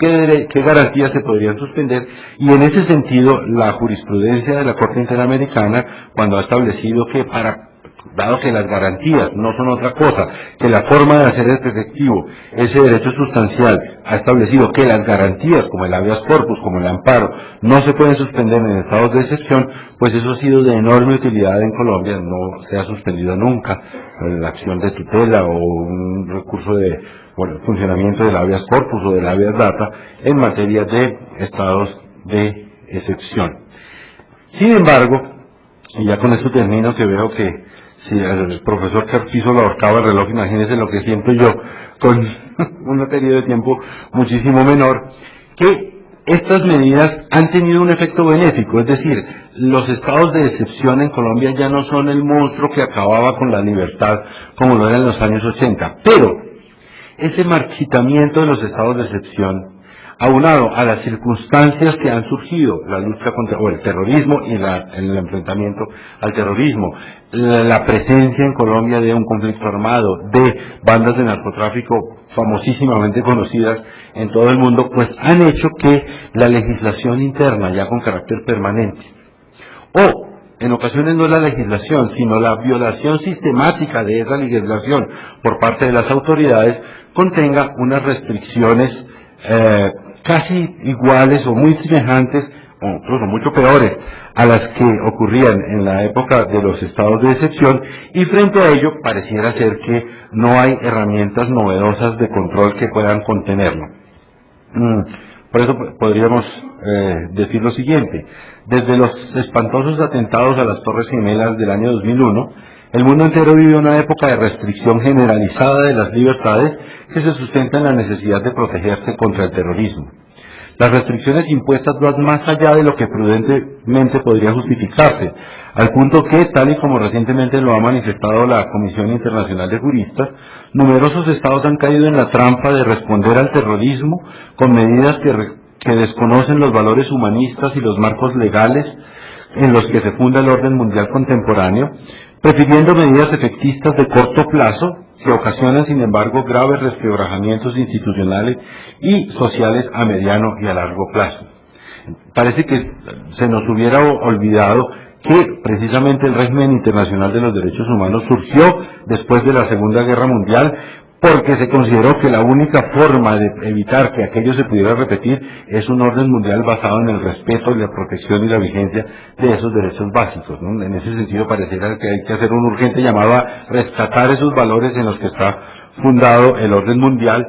¿qué garantías se podrían suspender? Y en ese sentido, la jurisprudencia de la Corte Interamericana, cuando ha establecido que para dado que las garantías no son otra cosa, que la forma de hacer efectivo ese derecho sustancial ha establecido que las garantías, como el habeas corpus, como el amparo, no se pueden suspender en estados de excepción, pues eso ha sido de enorme utilidad en Colombia. No se ha suspendido nunca la acción de tutela o un recurso de funcionamiento del habeas corpus o del habeas data en materia de estados de excepción. Sin embargo, y ya con esto termino, que veo que si el profesor Carpizo lo ahorcaba el reloj, imagínense lo que siento yo con un periodo de tiempo muchísimo menor, que estas medidas han tenido un efecto benéfico, es decir, los estados de excepción en Colombia ya no son el monstruo que acababa con la libertad como lo era en los años 80, pero ese marchitamiento de los estados de excepción, aunado a las circunstancias que han surgido, la lucha contra el terrorismo y el enfrentamiento al terrorismo, la presencia en Colombia de un conflicto armado, de bandas de narcotráfico famosísimamente conocidas en todo el mundo, pues han hecho que la legislación interna, ya con carácter permanente, o en ocasiones no la legislación, sino la violación sistemática de esa legislación por parte de las autoridades, contenga unas restricciones casi iguales o muy semejantes, o incluso mucho peores, a las que ocurrían en la época de los estados de excepción, y frente a ello pareciera ser que no hay herramientas novedosas de control que puedan contenerlo. Por eso podríamos decir lo siguiente: desde los espantosos atentados a las Torres Gemelas del año 2001, el mundo entero vive una época de restricción generalizada de las libertades que se sustenta en la necesidad de protegerse contra el terrorismo. Las restricciones impuestas van más allá de lo que prudentemente podría justificarse, al punto que, tal y como recientemente lo ha manifestado la Comisión Internacional de Juristas, numerosos estados han caído en la trampa de responder al terrorismo con medidas que desconocen los valores humanistas y los marcos legales en los que se funda el orden mundial contemporáneo, prefiriendo medidas efectistas de corto plazo que ocasionan, sin embargo, graves resquebrajamientos institucionales y sociales a mediano y a largo plazo. Parece que se nos hubiera olvidado que precisamente el régimen internacional de los derechos humanos surgió después de la Segunda Guerra Mundial, porque se consideró que la única forma de evitar que aquello se pudiera repetir es un orden mundial basado en el respeto, la protección y la vigencia de esos derechos básicos, ¿no? En ese sentido pareciera que hay que hacer un urgente llamado a rescatar esos valores en los que está fundado el orden mundial,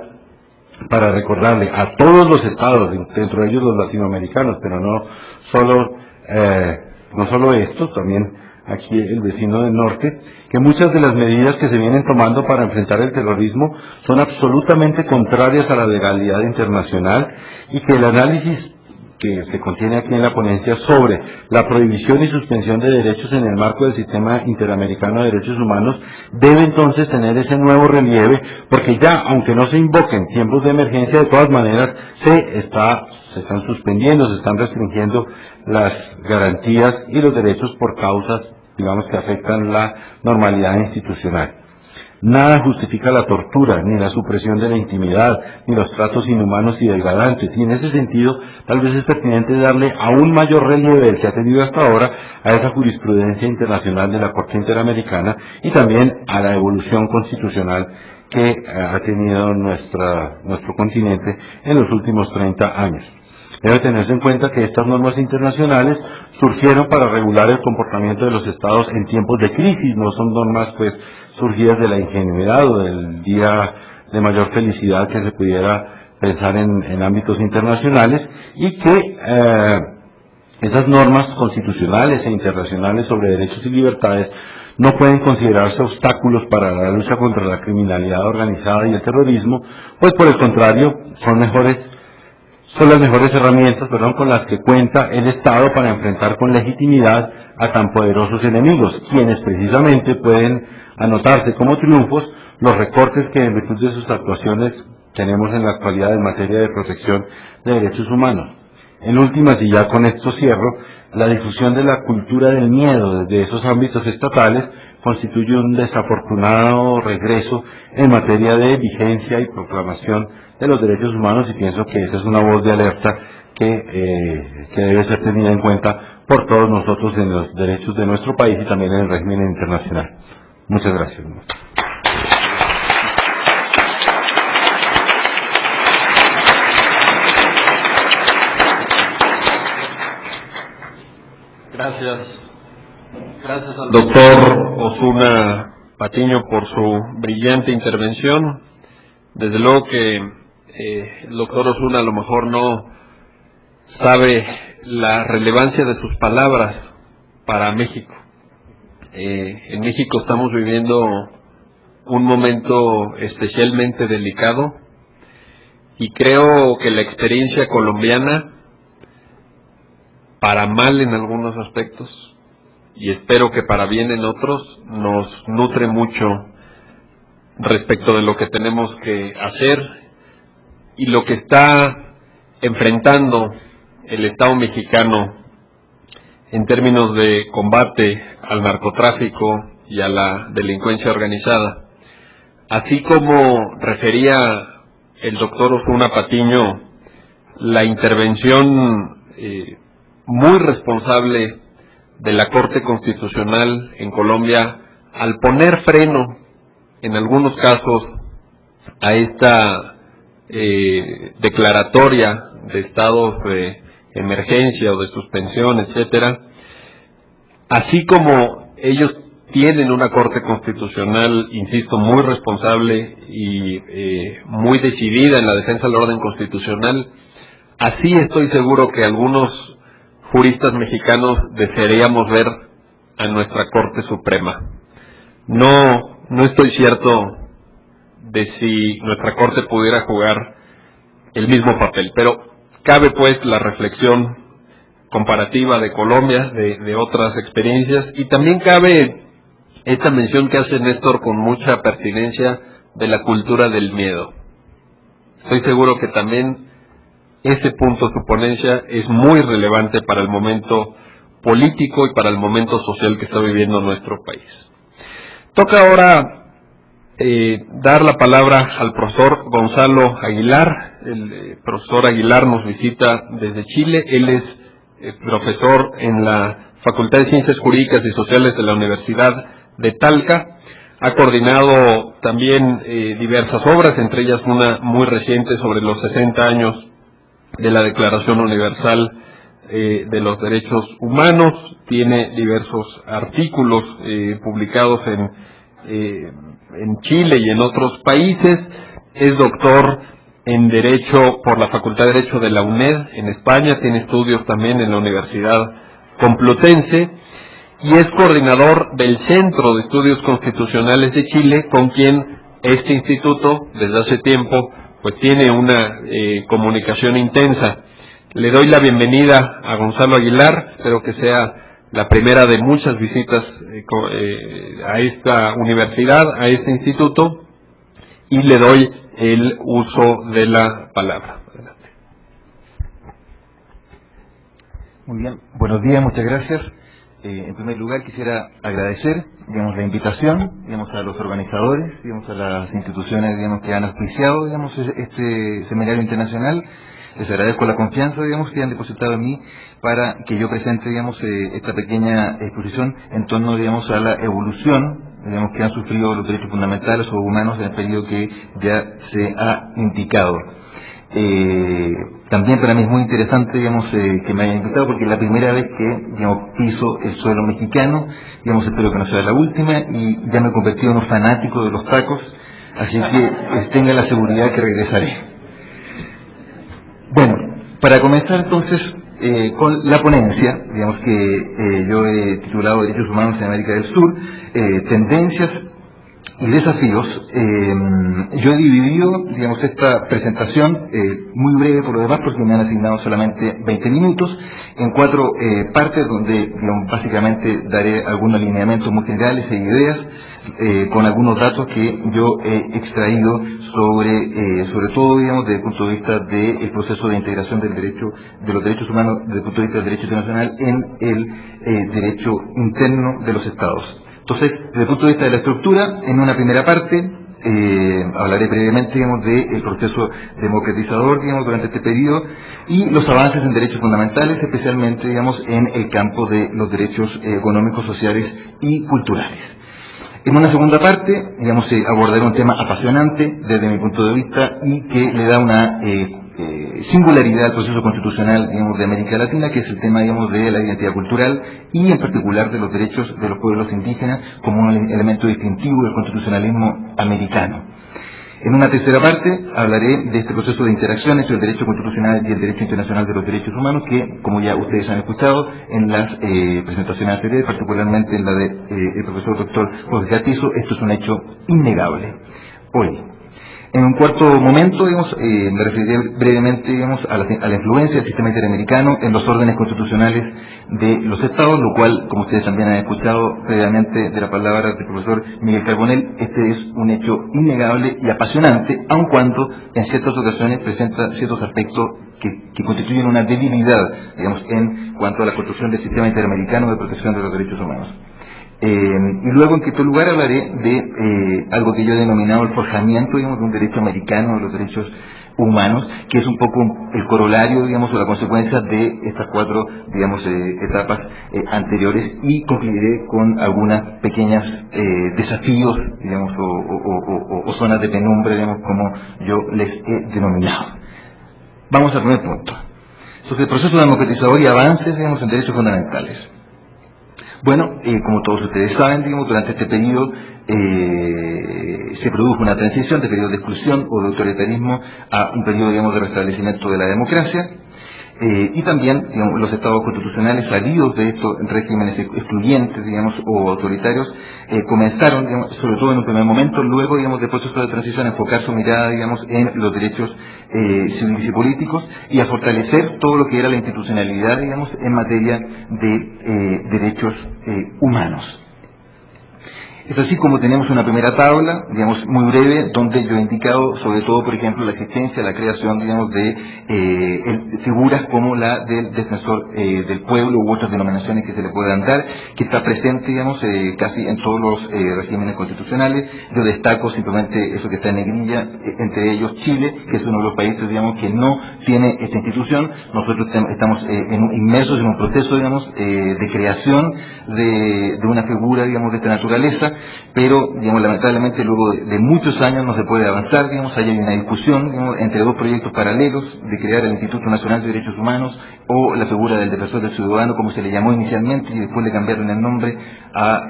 para recordarle a todos los estados, dentro de ellos los latinoamericanos, pero no solo estos, también aquí el vecino del norte, que muchas de las medidas que se vienen tomando para enfrentar el terrorismo son absolutamente contrarias a la legalidad internacional, y que el análisis que se contiene aquí en la ponencia sobre la prohibición y suspensión de derechos en el marco del Sistema Interamericano de Derechos Humanos debe entonces tener ese nuevo relieve, porque ya, aunque no se invoquen tiempos de emergencia, de todas maneras se están suspendiendo, se están restringiendo las garantías y los derechos por causas, digamos, que afectan la normalidad institucional. Nada justifica la tortura, ni la supresión de la intimidad, ni los tratos inhumanos y degradantes, y en ese sentido tal vez es pertinente darle aún mayor relieve del que ha tenido hasta ahora a esa jurisprudencia internacional de la Corte Interamericana, y también a la evolución constitucional que ha tenido nuestro continente en los últimos 30 años. Debe tenerse en cuenta que estas normas internacionales surgieron para regular el comportamiento de los estados en tiempos de crisis, no son normas surgidas de la ingenuidad o del día de mayor felicidad que se pudiera pensar en ámbitos internacionales, y que esas normas constitucionales e internacionales sobre derechos y libertades no pueden considerarse obstáculos para la lucha contra la criminalidad organizada y el terrorismo, pues por el contrario son las mejores herramientas con las que cuenta el Estado para enfrentar con legitimidad a tan poderosos enemigos, quienes precisamente pueden anotarse como triunfos los recortes que en virtud de sus actuaciones tenemos en la actualidad en materia de protección de derechos humanos. En últimas, y ya con esto cierro, la difusión de la cultura del miedo desde esos ámbitos estatales constituye un desafortunado regreso en materia de vigencia y proclamación de los derechos humanos, y pienso que esa es una voz de alerta que debe ser tenida en cuenta por todos nosotros en los derechos de nuestro país y también en el régimen internacional. Muchas gracias. Gracias al doctor Osuna Patiño por su brillante intervención. Desde luego que el doctor Osuna a lo mejor no sabe la relevancia de sus palabras para México. En México estamos viviendo un momento especialmente delicado y creo que la experiencia colombiana, para mal en algunos aspectos y espero que para bien en otros, nos nutre mucho respecto de lo que tenemos que hacer y lo que está enfrentando el Estado mexicano en términos de combate al narcotráfico y a la delincuencia organizada. Así como refería el doctor Osuna Patiño, la intervención muy responsable de la Corte Constitucional en Colombia al poner freno en algunos casos a esta declaratoria de estados de emergencia o de suspensión, etcétera, así como ellos tienen una Corte Constitucional, insisto, muy responsable y muy decidida en la defensa del orden constitucional, así estoy seguro que algunos juristas mexicanos desearíamos ver a nuestra Corte Suprema. No estoy cierto de si nuestra Corte pudiera jugar el mismo papel, pero cabe pues la reflexión comparativa de Colombia, de otras experiencias, y también cabe esta mención que hace Néstor con mucha pertinencia de la cultura del miedo. Estoy seguro que también ese punto de su ponencia es muy relevante para el momento político y para el momento social que está viviendo nuestro país. Toca ahora dar la palabra al profesor Gonzalo Aguilar. El profesor Aguilar nos visita desde Chile. Él es profesor en la Facultad de Ciencias Jurídicas y Sociales de la Universidad de Talca. Ha coordinado también diversas obras, entre ellas una muy reciente sobre los 60 años de la Declaración Universal de los Derechos Humanos. Tiene diversos artículos publicados en Chile y en otros países. Es doctor en Derecho por la Facultad de Derecho de la UNED en España. Tiene estudios también en la Universidad Complutense y es coordinador del Centro de Estudios Constitucionales de Chile, con quien este instituto desde hace tiempo pues tiene una comunicación intensa. Le doy la bienvenida a Gonzalo Aguilar. Espero que sea la primera de muchas visitas a esta universidad, a este instituto, y le doy el uso de la palabra. Adelante. Muy bien, buenos días, muchas gracias. En primer lugar quisiera agradecer, la invitación, a los organizadores, a las instituciones, que han auspiciado, este seminario internacional. Les agradezco la confianza, que han depositado en mí para que yo presente, esta pequeña exposición en torno, a la evolución, que han sufrido los derechos fundamentales o humanos en el periodo que ya se ha indicado. También para mí es muy interesante, que me hayan invitado, porque es la primera vez que, piso el suelo mexicano, espero que no sea la última, y ya me he convertido en un fanático de los tacos, así que tenga la seguridad que regresaré. Bueno, para comenzar entonces con la ponencia, que yo he titulado Derechos Humanos en América del Sur, tendencias y desafíos. Yo he dividido, esta presentación muy breve por lo demás, porque me han asignado solamente 20 minutos, en 4 partes donde, básicamente daré algunos lineamientos muy generales e ideas, con algunos datos que yo he extraído sobre todo, desde el punto de vista del proceso de integración de los derechos humanos, desde el punto de vista del derecho internacional en el derecho interno de los estados. Entonces, desde el punto de vista de la estructura, en una primera parte hablaré brevemente, del proceso democratizador, durante este periodo, y los avances en derechos fundamentales, especialmente, en el campo de los derechos económicos, sociales y culturales. En una segunda parte, digamos, abordaré un tema apasionante desde mi punto de vista y que le da una singularidad al proceso constitucional, digamos, de América Latina, que es el tema, digamos, de la identidad cultural y en particular de los derechos de los pueblos indígenas como un elemento distintivo del constitucionalismo americano. En una tercera parte hablaré de este proceso de interacciones entre el derecho constitucional y el derecho internacional de los derechos humanos que, como ya ustedes han escuchado en las presentaciones anteriores, particularmente en la del profesor doctor Jorge Gatizo, esto es un hecho innegable. Hoy, en un cuarto momento, digamos, me referiré brevemente, digamos, a la influencia del sistema interamericano en los órdenes constitucionales de los estados, lo cual, como ustedes también han escuchado previamente de la palabra del profesor Miguel Carbonell, este es un hecho innegable y apasionante, aun cuando en ciertas ocasiones presenta ciertos aspectos que constituyen una debilidad, digamos, en cuanto a la construcción del sistema interamericano de protección de los derechos humanos. Y luego, en quinto lugar, hablaré de algo que yo he denominado el forjamiento, digamos, de un derecho americano de los derechos humanos, que es un poco el corolario, digamos, o la consecuencia de estas cuatro, digamos, etapas anteriores, y concluiré con algunas pequeñas desafíos, digamos, o zonas de penumbra, digamos, como yo les he denominado. Vamos al primer punto. Sobre el proceso democratizador y avances, digamos, en derechos fundamentales. Bueno, como todos ustedes saben, digamos, durante este periodo se produjo una transición de periodo de exclusión o de autoritarismo a un periodo, digamos, de restablecimiento de la democracia, y también, digamos, los estados constitucionales salidos de estos regímenes excluyentes, digamos, o autoritarios, comenzaron, digamos, sobre todo en un primer momento, luego, digamos, del proceso de transición, a enfocar su mirada, digamos, en los derechos civiles y políticos y a fortalecer todo lo que era la institucionalidad, digamos, en materia de derechos humanos. Es así como tenemos una primera tabla, digamos, muy breve, donde yo he indicado, sobre todo, por ejemplo, la existencia, la creación, digamos, de figuras como la del defensor del pueblo u otras denominaciones que se le puedan dar, que está presente, digamos, casi en todos los regímenes constitucionales. Yo destaco simplemente eso que está en negrilla, entre ellos Chile, que es uno de los países, digamos, que no tiene esta institución. Nosotros estamos inmersos en un proceso, digamos, de creación de una figura, digamos, de esta naturaleza, pero, digamos, lamentablemente luego de muchos años no se puede avanzar, digamos, hay una discusión, digamos, entre dos proyectos paralelos de crear el Instituto Nacional de Derechos Humanos o la figura del defensor del ciudadano, como se le llamó inicialmente, y después le cambiaron el nombre a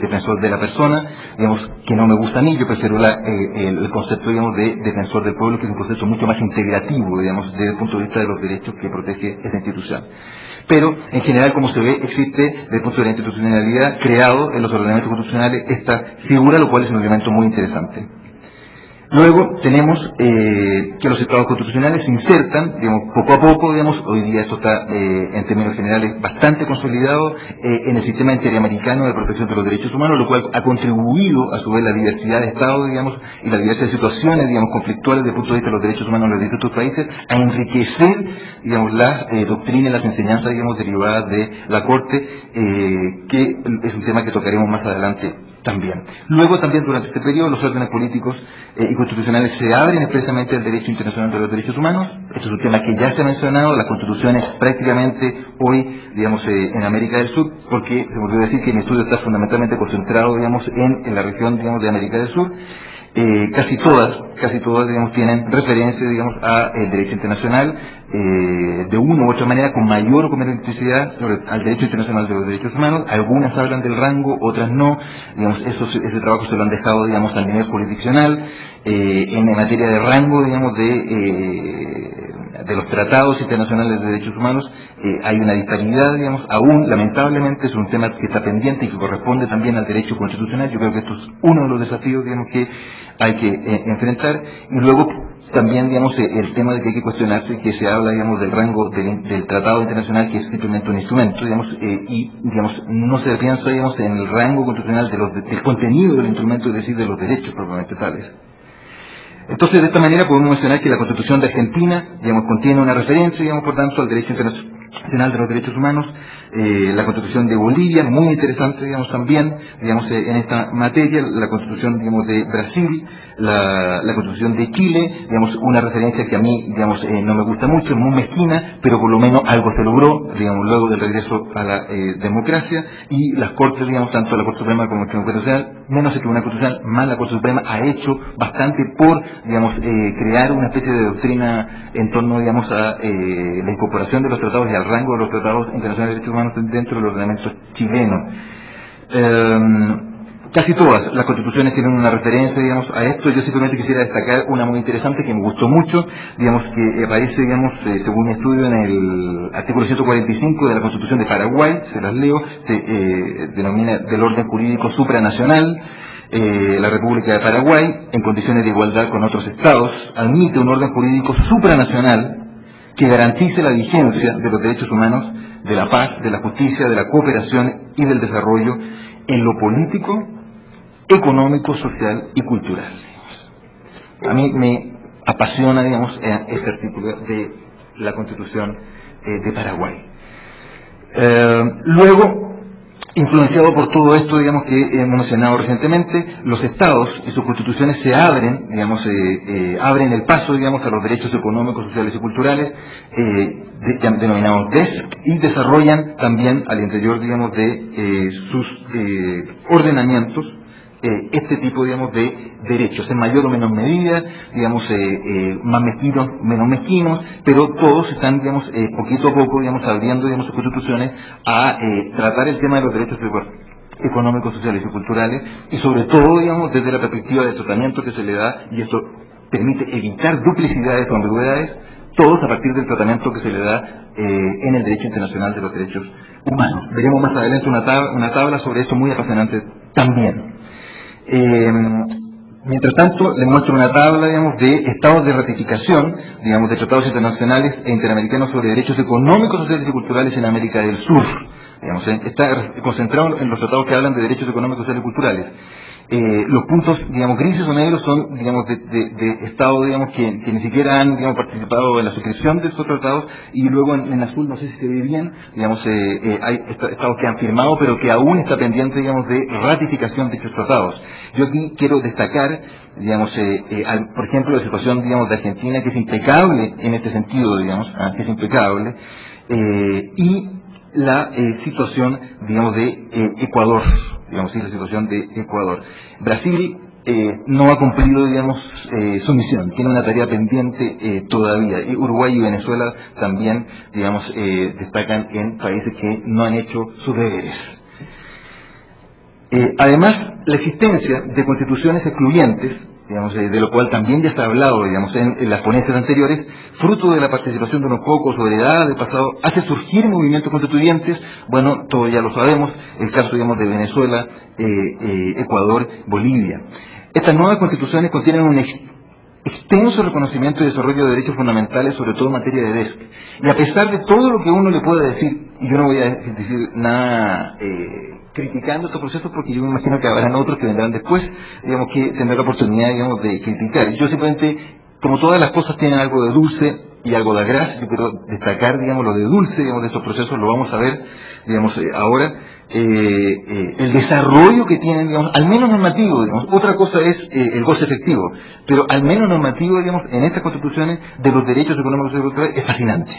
defensor de la persona, digamos, que no me gusta a mí. Yo prefiero el concepto, digamos, de defensor del pueblo, que es un concepto mucho más integrativo, digamos, desde el punto de vista de los derechos que protege esta institución. Pero, en general, como se ve, existe, desde el punto de la institucionalidad, creado en los ordenamientos constitucionales esta figura, lo cual es un elemento muy interesante. Luego tenemos que los estados constitucionales se insertan, digamos, poco a poco, digamos, hoy día esto está en términos generales bastante consolidado en el sistema interamericano de protección de los derechos humanos, lo cual ha contribuido a su vez la diversidad de estados, digamos, y la diversidad de situaciones, digamos, conflictuales desde el punto de vista de los derechos humanos en los distintos países, a enriquecer, digamos, las doctrinas, las enseñanzas, digamos, derivadas de la Corte, que es un tema que tocaremos más adelante también. Luego también durante este periodo los órdenes políticos y constitucionales se abren expresamente al derecho internacional de los derechos humanos. Este es un tema que ya se ha mencionado, las constituciones prácticamente hoy, digamos, en América del Sur, porque se me olvidó decir que mi estudio está fundamentalmente concentrado, digamos, en la región, digamos, de América del Sur. Casi todas, digamos, tienen referencia, digamos, al derecho internacional, de una u otra manera, con mayor o con menor intensidad, al derecho internacional de los derechos humanos. Algunas hablan del rango, otras no, digamos, ese trabajo se lo han dejado, digamos, al nivel jurisdiccional. En materia de rango, digamos, de los tratados internacionales de derechos humanos, hay una disparidad, digamos, aún, lamentablemente, es un tema que está pendiente y que corresponde también al derecho constitucional. Yo creo que esto es uno de los desafíos, digamos, que hay que enfrentar. Y luego también, digamos, el tema de que hay que cuestionarse, que se habla, digamos, del rango del tratado internacional, que es simplemente un instrumento, digamos, y, digamos, no se piensa, digamos, en el rango constitucional del contenido del instrumento, es decir, de los derechos propiamente tales. Entonces, de esta manera podemos mencionar que la Constitución de Argentina, digamos, contiene una referencia, digamos, por tanto, al derecho Nacional de los Derechos Humanos, la Constitución de Bolivia, muy interesante, digamos, también, digamos, en esta materia, la Constitución, digamos, de Brasil, la Constitución de Chile, digamos, una referencia que a mí, digamos, no me gusta mucho, es muy mezquina, pero por lo menos algo se logró, digamos, luego del regreso a la democracia, y las Cortes, digamos, tanto la Corte Suprema como el Tribunal Constitucional, menos el Tribunal Constitucional, más la Corte Suprema, ha hecho bastante por, digamos, crear una especie de doctrina en torno, digamos, a la incorporación de los tratados y al rango de los tratados internacionales de derechos humanos dentro del ordenamiento chileno. Casi todas las constituciones tienen una referencia, digamos, a esto. Yo simplemente quisiera destacar una muy interesante que me gustó mucho, digamos, que aparece, digamos, según mi estudio, en el artículo 145 de la Constitución de Paraguay, se las leo, se denomina del orden jurídico supranacional. La República de Paraguay, en condiciones de igualdad con otros estados, admite un orden jurídico supranacional que garantice la vigencia de los derechos humanos, de la paz, de la justicia, de la cooperación y del desarrollo en lo político, económico, social y cultural. A mí me apasiona, digamos, este artículo de la Constitución de Paraguay. Luego, influenciado por todo esto, digamos, que hemos mencionado recientemente, los estados y sus constituciones se abren, digamos, abren el paso, digamos, a los derechos económicos, sociales y culturales, denominados DESC, y desarrollan también al interior, digamos, de sus ordenamientos este tipo, digamos, de derechos, en mayor o menor medida, digamos, más mezquinos, menos mezquinos, pero todos están, digamos, poquito a poco, digamos, abriendo, digamos, sus constituciones a tratar el tema de los derechos económicos, sociales y culturales, y sobre todo, digamos, desde la perspectiva del tratamiento que se le da, y esto permite evitar duplicidades o ambigüedades, todos a partir del tratamiento que se le da en el derecho internacional de los derechos humanos. Veremos más adelante una tabla sobre eso muy apasionante también. Mientras tanto, les muestro una tabla, digamos, de estados de ratificación, digamos, de tratados internacionales e interamericanos sobre derechos económicos, sociales y culturales en América del Sur. Digamos, está concentrado en los tratados que hablan de derechos económicos, sociales y culturales. Los puntos, digamos, grises o negros son, digamos, de estados, digamos, que ni siquiera han, digamos, participado en la suscripción de estos tratados, y luego en azul, no sé si se ve bien, digamos, hay estados que han firmado, pero que aún está pendiente, digamos, de ratificación de estos tratados. Yo aquí quiero destacar, digamos, por ejemplo, la situación, digamos, de Argentina, que es impecable en este sentido, digamos, que es impecable, y la situación, digamos, de Ecuador, digamos, sí, la situación de Ecuador. Brasil no ha cumplido, digamos, su misión, tiene una tarea pendiente todavía, y Uruguay y Venezuela también, digamos, destacan en países que no han hecho sus deberes. Además, la existencia de constituciones excluyentes, digamos, de lo cual también ya se ha hablado, digamos, en las ponencias anteriores, fruto de la participación de unos pocos o heredada del pasado, hace surgir movimientos constituyentes. Bueno, todos ya lo sabemos, el caso, digamos, de Venezuela, Ecuador, Bolivia. Estas nuevas constituciones contienen un extenso reconocimiento y desarrollo de derechos fundamentales, sobre todo en materia de DESC. Y a pesar de todo lo que uno le pueda decir, y yo no voy a decir nada criticando estos procesos, porque yo me imagino que habrán otros que vendrán después, digamos, que tendrán la oportunidad, digamos, de criticar. Yo simplemente, como todas las cosas tienen algo de dulce y algo de agraz, yo quiero destacar, digamos, lo de dulce, digamos, de estos procesos, lo vamos a ver, digamos, ahora, el desarrollo que tienen, digamos, al menos normativo, digamos. Otra cosa es el goce efectivo, pero al menos normativo, digamos, en estas constituciones de los derechos económicos y culturales es fascinante.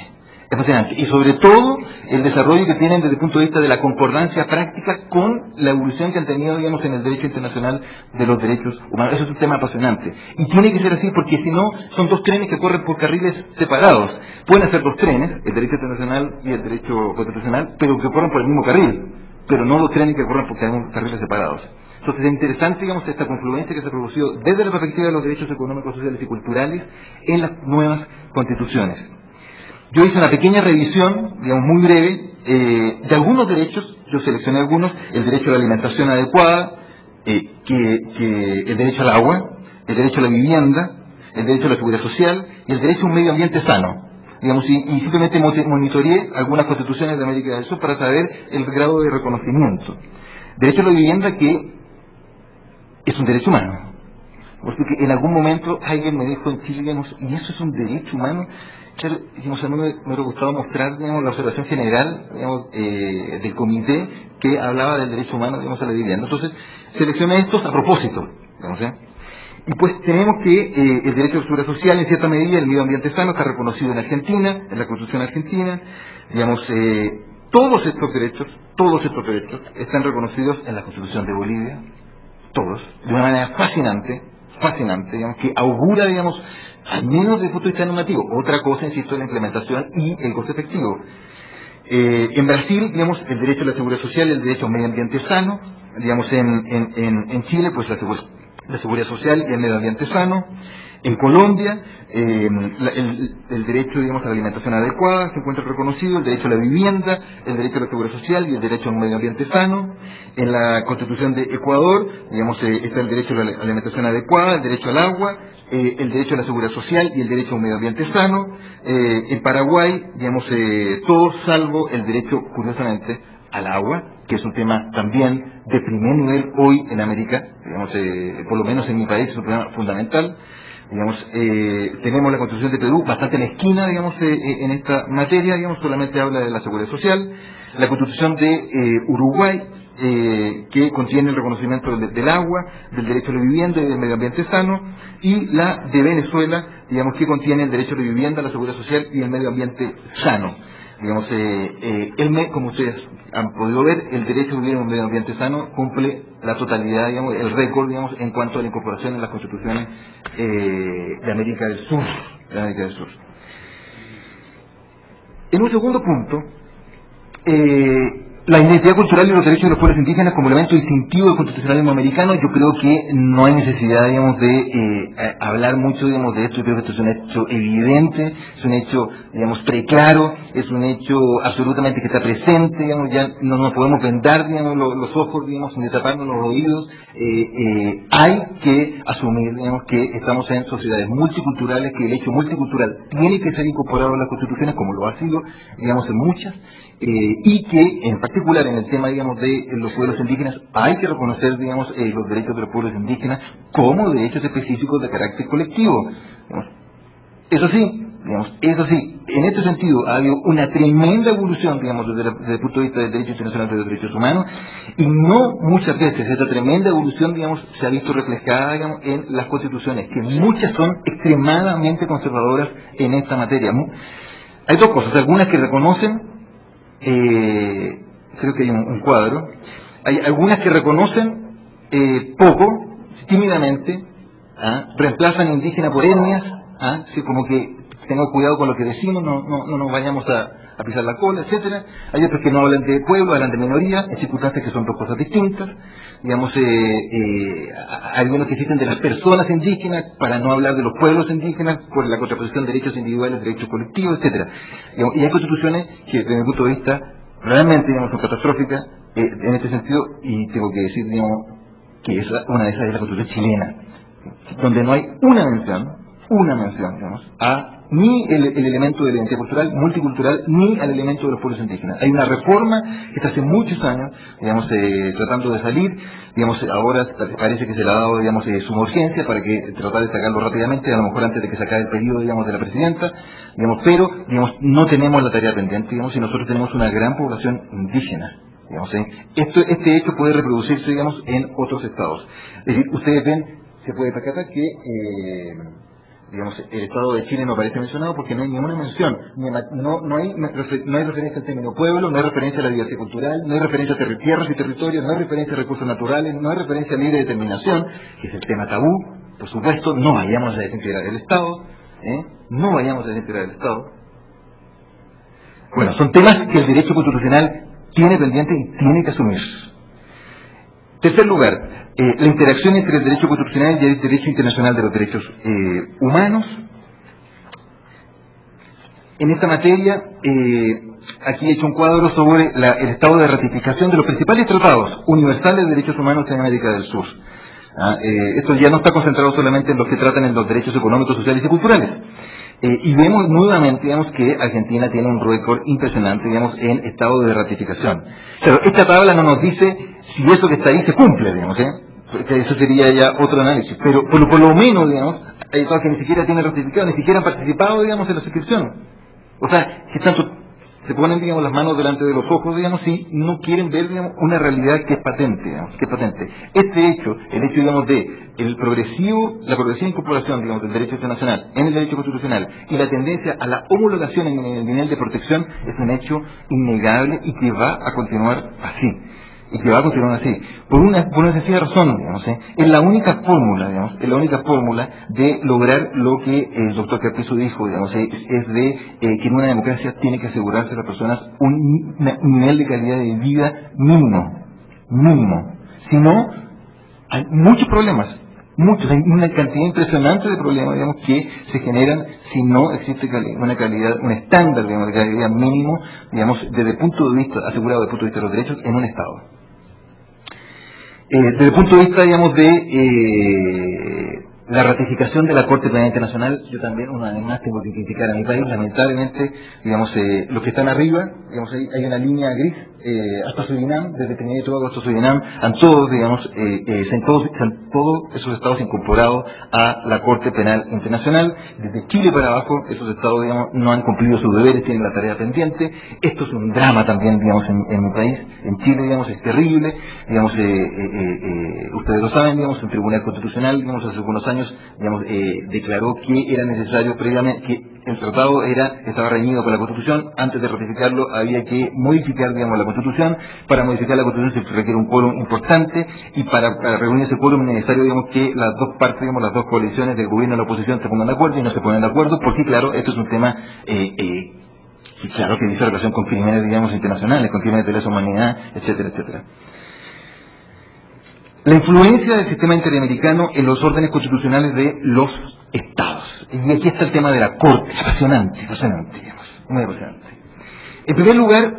Es fascinante. Y sobre todo el desarrollo que tienen desde el punto de vista de la concordancia práctica con la evolución que han tenido, digamos, en el derecho internacional de los derechos humanos. Eso es un tema apasionante. Y tiene que ser así, porque si no, son dos trenes que corren por carriles separados. Pueden ser dos trenes, el derecho internacional y el derecho constitucional, pero que corren por el mismo carril, pero no dos trenes que corren por carriles separados. Entonces es interesante, digamos, esta confluencia que se ha producido desde la perspectiva de los derechos económicos, sociales y culturales en las nuevas constituciones. Yo hice una pequeña revisión, digamos, muy breve, de algunos derechos. Yo seleccioné algunos: el derecho a la alimentación adecuada, que el derecho al agua, el derecho a la vivienda, el derecho a la seguridad social y el derecho a un medio ambiente sano. Digamos, y simplemente monitoreé algunas constituciones de América del Sur para saber el grado de reconocimiento. Derecho a la vivienda, que es un derecho humano. Porque en algún momento alguien me dijo en Chile, digamos, y eso es un derecho humano. Claro, digamos, a mí me hubiera gustado mostrar, digamos, la observación general, digamos, del comité que hablaba del derecho humano, digamos, a la vivienda. Entonces, seleccioné estos a propósito, digamos, Y pues tenemos que el derecho a la seguridad social, en cierta medida, el medio ambiente sano, está reconocido en Argentina, en la Constitución argentina. Digamos, todos estos derechos están reconocidos en la Constitución de Bolivia, todos, de una manera fascinante, digamos, que augura, digamos, al menos desde el punto de vista normativo. Otra cosa, insisto, es la implementación y el costo efectivo. En Brasil, digamos, el derecho a la seguridad social y el derecho a un medio ambiente sano. Digamos, en Chile, pues la seguridad social y el medio ambiente sano. En Colombia, el derecho, digamos, a la alimentación adecuada se encuentra reconocido, el derecho a la vivienda, el derecho a la seguridad social y el derecho a un medio ambiente sano. En la Constitución de Ecuador, digamos, está el derecho a la alimentación adecuada, el derecho al agua, el derecho a la seguridad social y el derecho a un medio ambiente sano. En Paraguay, digamos, todo salvo el derecho, curiosamente, al agua, que es un tema también de primer nivel hoy en América, digamos, por lo menos en mi país es un problema fundamental. Digamos, tenemos la Constitución de Perú bastante en la esquina, digamos, en esta materia, digamos, solamente habla de la seguridad social. La Constitución de Uruguay, que contiene el reconocimiento del agua, del derecho a la vivienda y del medio ambiente sano, y la de Venezuela, digamos, que contiene el derecho a la vivienda, la seguridad social y el medio ambiente sano. Digamos, como ustedes han podido ver, el derecho a vivir en un medio ambiente sano cumple la totalidad, digamos, el récord, digamos, en cuanto a la incorporación en las constituciones de América del Sur. En un segundo punto, la identidad cultural y los derechos de los pueblos indígenas como elemento distintivo del constitucionalismo americano. Yo creo que no hay necesidad, digamos, de hablar mucho, digamos, de esto. Yo creo que esto es un hecho evidente, es un hecho, digamos, preclaro, es un hecho absolutamente que está presente, digamos, ya no nos podemos vendar, digamos, los ojos, digamos, ni taparnos los oídos. Hay que asumir, digamos, que estamos en sociedades multiculturales, que el hecho multicultural tiene que ser incorporado a las constituciones, como lo ha sido, digamos, en muchas. Y que en particular en el tema, digamos, de los pueblos indígenas hay que reconocer, digamos, los derechos de los pueblos indígenas como derechos específicos de carácter colectivo. Eso sí, en este sentido ha habido una tremenda evolución, digamos, desde el punto de vista del derecho internacional de los derechos humanos, y no muchas veces esta tremenda evolución, digamos, se ha visto reflejada, digamos, en las constituciones, que muchas son extremadamente conservadoras en esta materia. Hay dos cosas, algunas que reconocen, creo que hay un cuadro, hay algunas que reconocen poco, tímidamente, reemplazan indígena por etnias, así como que tengamos cuidado con lo que decimos, no nos vayamos a pisar la cola, etcétera. Hay otros que no hablan de pueblo, hablan de minoría, en circunstancias que son dos cosas distintas. Digamos, hay algunos que existen de las personas indígenas para no hablar de los pueblos indígenas por la contraposición de derechos individuales, derechos colectivos, etcétera. Y hay constituciones que desde mi punto de vista realmente, digamos, son catastróficas en este sentido, y tengo que decir, digamos, que una de esas es la constitución chilena, donde no hay una mención, digamos, a ni el elemento de la identidad cultural, multicultural, ni al elemento de los pueblos indígenas. Hay una reforma que está hace muchos años, digamos, tratando de salir, digamos, ahora parece que se le ha dado, digamos, suma urgencia para que tratar de sacarlo rápidamente, a lo mejor antes de que se acabe el periodo, digamos, de la presidenta, digamos, pero, digamos, no tenemos la tarea pendiente, digamos, y nosotros tenemos una gran población indígena. Digamos, este hecho puede reproducirse, digamos, en otros estados. Es decir, ustedes ven, se puede percatar que digamos, el Estado de Chile no aparece mencionado porque no hay ninguna mención, no hay referencia al término pueblo, no hay referencia a la diversidad cultural, no hay referencia a tierras y territorios, no hay referencia a recursos naturales, no hay referencia a libre determinación, que es el tema tabú. Por supuesto, no vayamos a desintegrar el Estado, Bueno, son temas que el derecho constitucional tiene pendiente y tiene que asumir. Tercer lugar, la interacción entre el derecho constitucional y el derecho internacional de los derechos humanos. En esta materia, aquí he hecho un cuadro sobre el estado de ratificación de los principales tratados universales de derechos humanos en América del Sur. Esto ya no está concentrado solamente en los que tratan en los derechos económicos, sociales y culturales. Y vemos nuevamente, digamos, que Argentina tiene un récord impresionante, digamos, en estado de ratificación. Claro, esta tabla no nos dice si eso que está ahí se cumple, digamos, que eso sería ya otro análisis, pero por lo menos, digamos, hay estados que ni siquiera tienen ratificado, ni siquiera han participado, digamos, en la suscripción. O sea, que tanto se ponen, digamos, las manos delante de los ojos, digamos, si no quieren ver, digamos, una realidad que es patente, digamos, que es patente. Este hecho, el hecho, digamos, de la progresiva incorporación, digamos, del derecho internacional en el derecho constitucional y la tendencia a la homologación en el nivel de protección es un hecho innegable y que va a continuar así. Por una sencilla razón, digamos, es la única fórmula de lograr lo que el doctor Carpizo dijo, digamos, es de que en una democracia tiene que asegurarse a las personas un nivel de calidad de vida mínimo. Si no, hay muchos problemas, hay una cantidad impresionante de problemas, digamos, que se generan si no existe un estándar, digamos, de calidad de vida mínimo, digamos, desde el punto de vista, asegurado desde el punto de vista de los derechos en un Estado. Desde el punto de vista, digamos, de la ratificación de la Corte Penal Internacional, yo también, una vez más, tengo que criticar a mi país. Lamentablemente, digamos, los que están arriba, digamos, hay una línea gris, hasta Surinam, desde Trinidad y Tobago hasta Surinam, han todos, digamos, todos esos estados incorporados a la Corte Penal Internacional. Desde Chile para abajo, esos estados, digamos, no han cumplido sus deberes, tienen la tarea pendiente. Esto es un drama también, digamos, en mi país. En Chile, digamos, es terrible. Digamos, ustedes lo saben, digamos, el Tribunal Constitucional, digamos, hace algunos años, digamos, declaró que era necesario previamente, que el tratado estaba reñido con la Constitución. Antes de ratificarlo había que modificar, digamos, la Constitución. Para modificar la Constitución se requiere un quórum importante, y para reunir ese quórum es necesario, digamos, que las dos partes, digamos, las dos coaliciones del gobierno y la oposición se pongan de acuerdo, y no se ponen de acuerdo porque, claro, esto es un tema claro, que dice relación con crímenes, digamos, internacionales, con crímenes de lesa humanidad, etcétera, etcétera. La influencia del sistema interamericano en los órdenes constitucionales de los estados. Y aquí está el tema de la Corte, apasionante, digamos, muy apasionante. En primer lugar,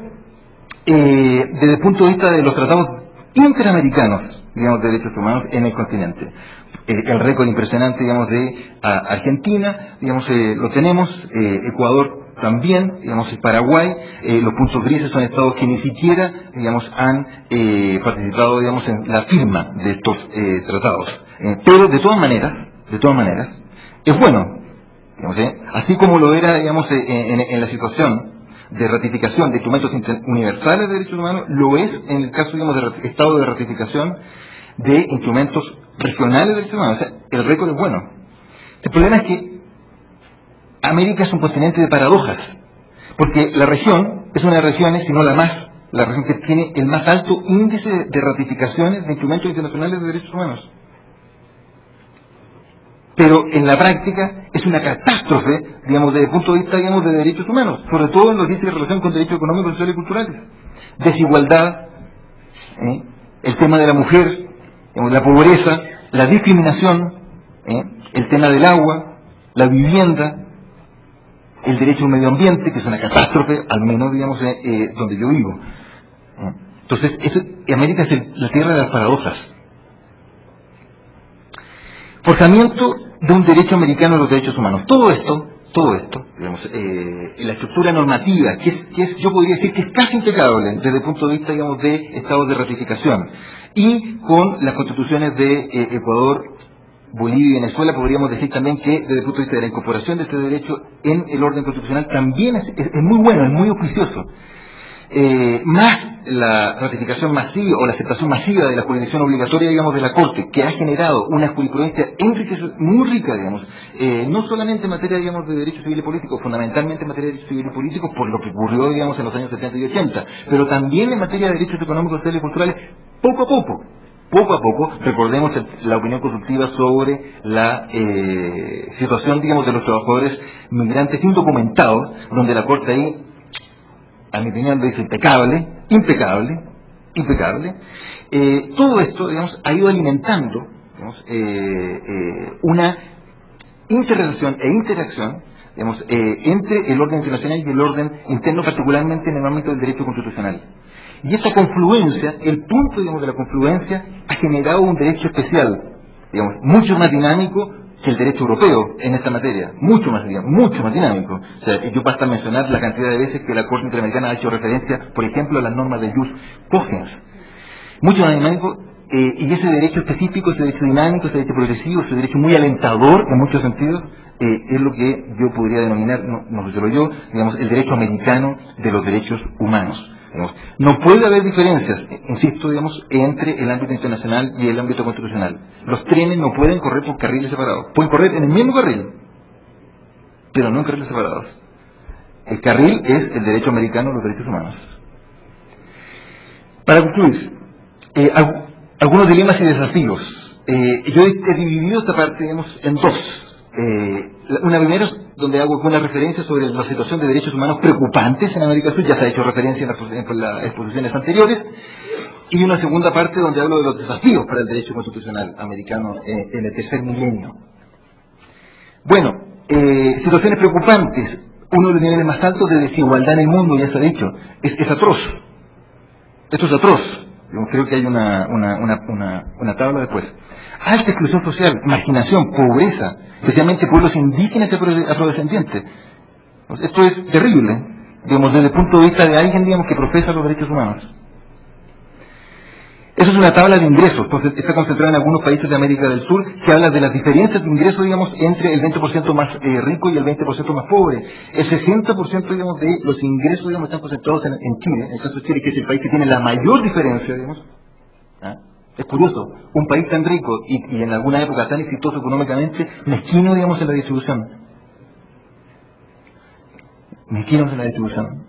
desde el punto de vista de los tratados interamericanos, digamos, de derechos humanos en el continente. El récord impresionante, digamos, de Argentina, digamos, lo tenemos, Ecuador también, digamos, Paraguay. Los puntos grises son estados que ni siquiera, digamos, han participado, digamos, en la firma de estos tratados. Pero de todas maneras, es bueno, digamos, así como lo era, digamos, en la situación de ratificación de instrumentos universales de derechos humanos, lo es en el caso, digamos, de estado de ratificación de instrumentos regionales de derechos humanos. O sea, el récord es bueno. El problema es que América es un continente de paradojas, porque la región es una de las regiones, si no la región que tiene el más alto índice de ratificaciones de instrumentos internacionales de derechos humanos. Pero en la práctica es una catástrofe, digamos, desde el punto de vista, digamos, de derechos humanos, sobre todo en lo que dice en relación con derechos económicos, sociales y culturales. Desigualdad, el tema de la mujer, digamos, la pobreza, la discriminación, el tema del agua, la vivienda, el derecho al medio ambiente, que es una catástrofe, al menos, digamos, donde yo vivo. Entonces, América es la tierra de las paradojas. Forzamiento de un derecho americano a los derechos humanos. Todo esto, digamos, la estructura normativa, yo podría decir que es casi impecable desde el punto de vista, digamos, de estados de ratificación. Y con las constituciones de Ecuador, Bolivia y Venezuela, podríamos decir también que desde el punto de vista de la incorporación de este derecho en el orden constitucional también es muy bueno, es muy auspicioso. Más la ratificación masiva o la aceptación masiva de la jurisdicción obligatoria, digamos, de la Corte, que ha generado una jurisprudencia muy rica, digamos, no solamente en materia, digamos, de derechos civiles y políticos, fundamentalmente en materia de derechos civiles y políticos, por lo que ocurrió, digamos, en los años 70 y 80, pero también en materia de derechos económicos, sociales y culturales, poco a poco. Recordemos la opinión consultiva sobre la situación, digamos, de los trabajadores migrantes indocumentados, donde la Corte ahí, a mi opinión, lo dice impecable. Todo esto, digamos, ha ido alimentando, digamos, una interrelación e interacción, digamos, entre el orden internacional y el orden interno, particularmente en el ámbito del derecho constitucional. Y esa confluencia, el punto, digamos, de la confluencia, ha generado un derecho especial, digamos, mucho más dinámico que el derecho europeo en esta materia, mucho más dinámico. O sea, yo basta mencionar la cantidad de veces que la Corte Interamericana ha hecho referencia, por ejemplo, a las normas de jus cogens. Mucho más dinámico y ese derecho específico, ese derecho dinámico, ese derecho progresivo, ese derecho muy alentador en muchos sentidos, es lo que yo podría denominar, no sé solo yo, digamos, el derecho americano de los derechos humanos. Digamos, no puede haber diferencias, insisto, digamos, entre el ámbito internacional y el ámbito constitucional. Los trenes no pueden correr por carriles separados. Pueden correr en el mismo carril, pero no en carriles separados. El carril es el derecho americano de los derechos humanos. Para concluir, algunos dilemas y desafíos. Yo he dividido esta parte, digamos, en dos. Una primera es donde hago una referencia sobre la situación de derechos humanos preocupantes en América del Sur, ya se ha hecho referencia en las exposiciones anteriores, y una segunda parte donde hablo de los desafíos para el derecho constitucional americano en el tercer milenio. Bueno, situaciones preocupantes. Uno de los niveles más altos de desigualdad en el mundo, ya se ha dicho, es atroz. Esto es atroz. Yo creo que hay una tabla después. Alta exclusión social, marginación, pobreza, especialmente pueblos indígenas y afrodescendientes. Esto es terrible, digamos, desde el punto de vista de alguien, digamos, que profesa los derechos humanos. Eso es una tabla de ingresos, pues está concentrada en algunos países de América del Sur, que habla de las diferencias de ingresos, digamos, entre el 20% más rico y el 20% más pobre. El 60%, digamos, de los ingresos, digamos, están concentrados en Chile, en el caso de Chile, que es el país que tiene la mayor diferencia, digamos. Es curioso, un país tan rico y en alguna época tan exitoso económicamente, mezquino, digamos, en la distribución. Mezquinos en la distribución.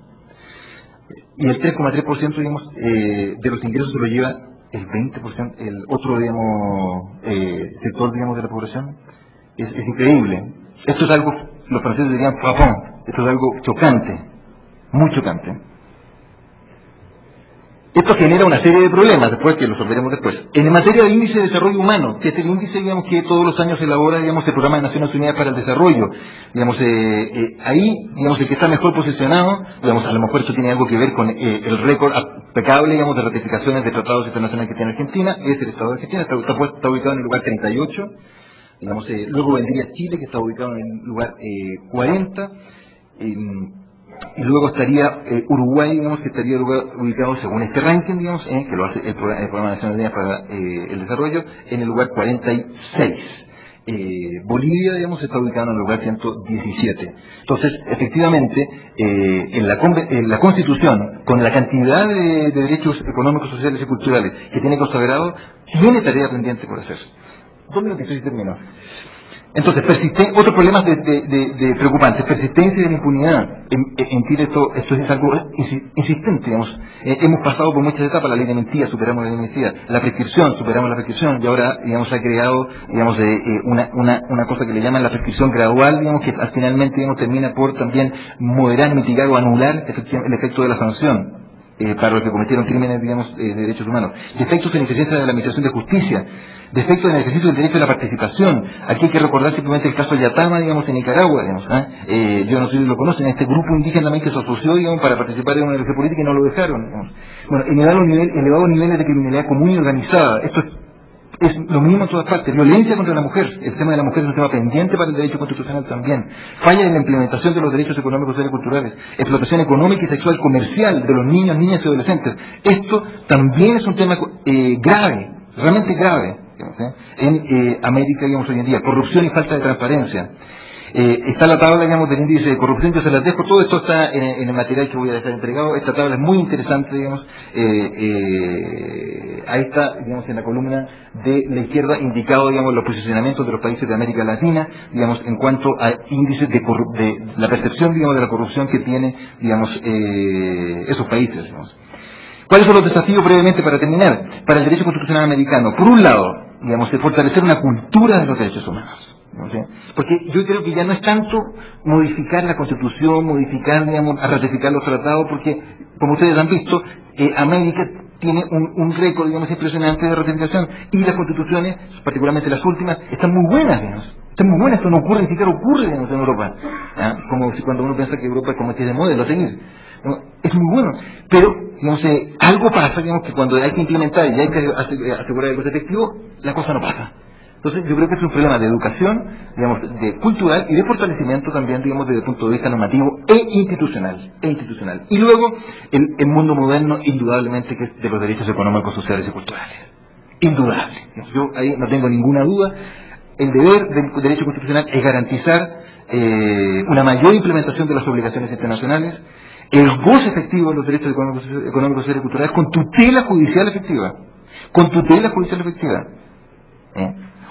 Y el 3,3%, digamos, de los ingresos se lo lleva el 20%, el otro, digamos, sector, digamos, de la población. Es increíble. Esto es algo, los franceses dirían frappant, esto es algo chocante, muy chocante. Esto genera una serie de problemas, después que los veremos después. En materia del índice de desarrollo humano, que es el índice, digamos, que todos los años se elabora, digamos, el programa de Naciones Unidas para el Desarrollo, digamos, ahí, digamos, el que está mejor posicionado, digamos, a lo mejor eso tiene algo que ver con el récord impecable, digamos, de ratificaciones de tratados internacionales que tiene Argentina, es el Estado de Argentina, está ubicado en el lugar 38, digamos, luego vendría Chile, que está ubicado en el lugar 40, y luego estaría Uruguay, digamos, que estaría ubicado según este ranking, digamos, que lo hace el Programa Nacional de Unidas para el Desarrollo, en el lugar 46. Bolivia, digamos, está ubicado en el lugar 117. Entonces, efectivamente, en la Constitución, con la cantidad de derechos económicos, sociales y culturales que tiene consagrado, tiene tarea pendiente por hacer. 2 minutos y termino. Entonces, otros problemas de preocupantes, persistencia de la impunidad. En Chile esto es algo insistente, digamos. Hemos pasado por muchas etapas, la ley de amnistía, superamos la ley de amnistía, la prescripción, superamos la prescripción, y ahora, digamos, se ha creado, digamos, una cosa que le llaman la prescripción gradual, digamos, que finalmente, digamos, termina por también moderar, mitigar o anular el efecto de la sanción. Para los que cometieron crímenes, digamos, de derechos humanos. Defectos en la eficiencia de la administración de justicia. Defectos en el ejercicio del derecho a la participación. Aquí hay que recordar simplemente el caso de Yatama, digamos, en Nicaragua, digamos. Yo no sé si lo conocen, este grupo indígena también que se asoció, digamos, para participar en una elección política y no lo dejaron, digamos. Bueno, elevados niveles de criminalidad común y organizada. Esto es lo mismo en todas partes. Violencia contra la mujer. El tema de la mujer es un tema pendiente para el derecho constitucional también. Falla en la implementación de los derechos económicos, sociales y culturales. Explotación económica y sexual comercial de los niños, niñas y adolescentes. Esto también es un tema grave, realmente grave, digamos, en América, digamos, hoy en día. Corrupción y falta de transparencia. Está la tabla, digamos, del índice de corrupción, yo se las dejo, todo esto está en el material que voy a dejar entregado. Esta tabla es muy interesante, digamos, ahí está, digamos, en la columna de la izquierda indicado, digamos, los posicionamientos de los países de América Latina, digamos, en cuanto a índices de la percepción, digamos, de la corrupción que tiene, digamos, esos países, digamos. ¿Cuáles son los desafíos brevemente para terminar? Para el derecho constitucional americano, por un lado, digamos, de fortalecer una cultura de los derechos humanos. ¿Sí? Porque yo creo que ya no es tanto modificar la Constitución, digamos, a ratificar los tratados, porque, como ustedes han visto, América tiene un récord, digamos, impresionante de ratificación, y las constituciones, particularmente las últimas, están muy buenas, digamos. Están muy buenas, esto no ocurre, ni siquiera ocurre, digamos, en Europa. Como si cuando uno piensa que Europa es como que es de modelo a seguir. Es muy bueno, pero, digamos, algo pasa, digamos, que cuando hay que implementar y hay que asegurar el coste efectivo, la cosa no pasa. Entonces, yo creo que es un problema de educación, digamos, de cultural y de fortalecimiento también, digamos, desde el punto de vista normativo e institucional. Y luego, el mundo moderno, indudablemente, que es de los derechos económicos, sociales y culturales. indudable. Yo ahí no tengo ninguna duda. El deber del derecho constitucional es garantizar una mayor implementación de las obligaciones internacionales, el goce efectivo de los derechos económicos, sociales y culturales con tutela judicial efectiva. Con tutela judicial efectiva.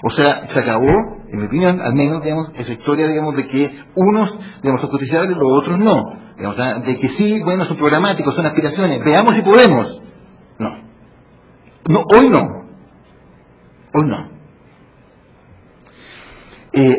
O sea, se acabó, en mi opinión, al menos, digamos, esa historia, digamos, de que unos, digamos, son justiciables, los otros no. Digamos, de que sí, bueno, son programáticos, son aspiraciones, veamos si podemos. No. No, hoy no. Hoy no.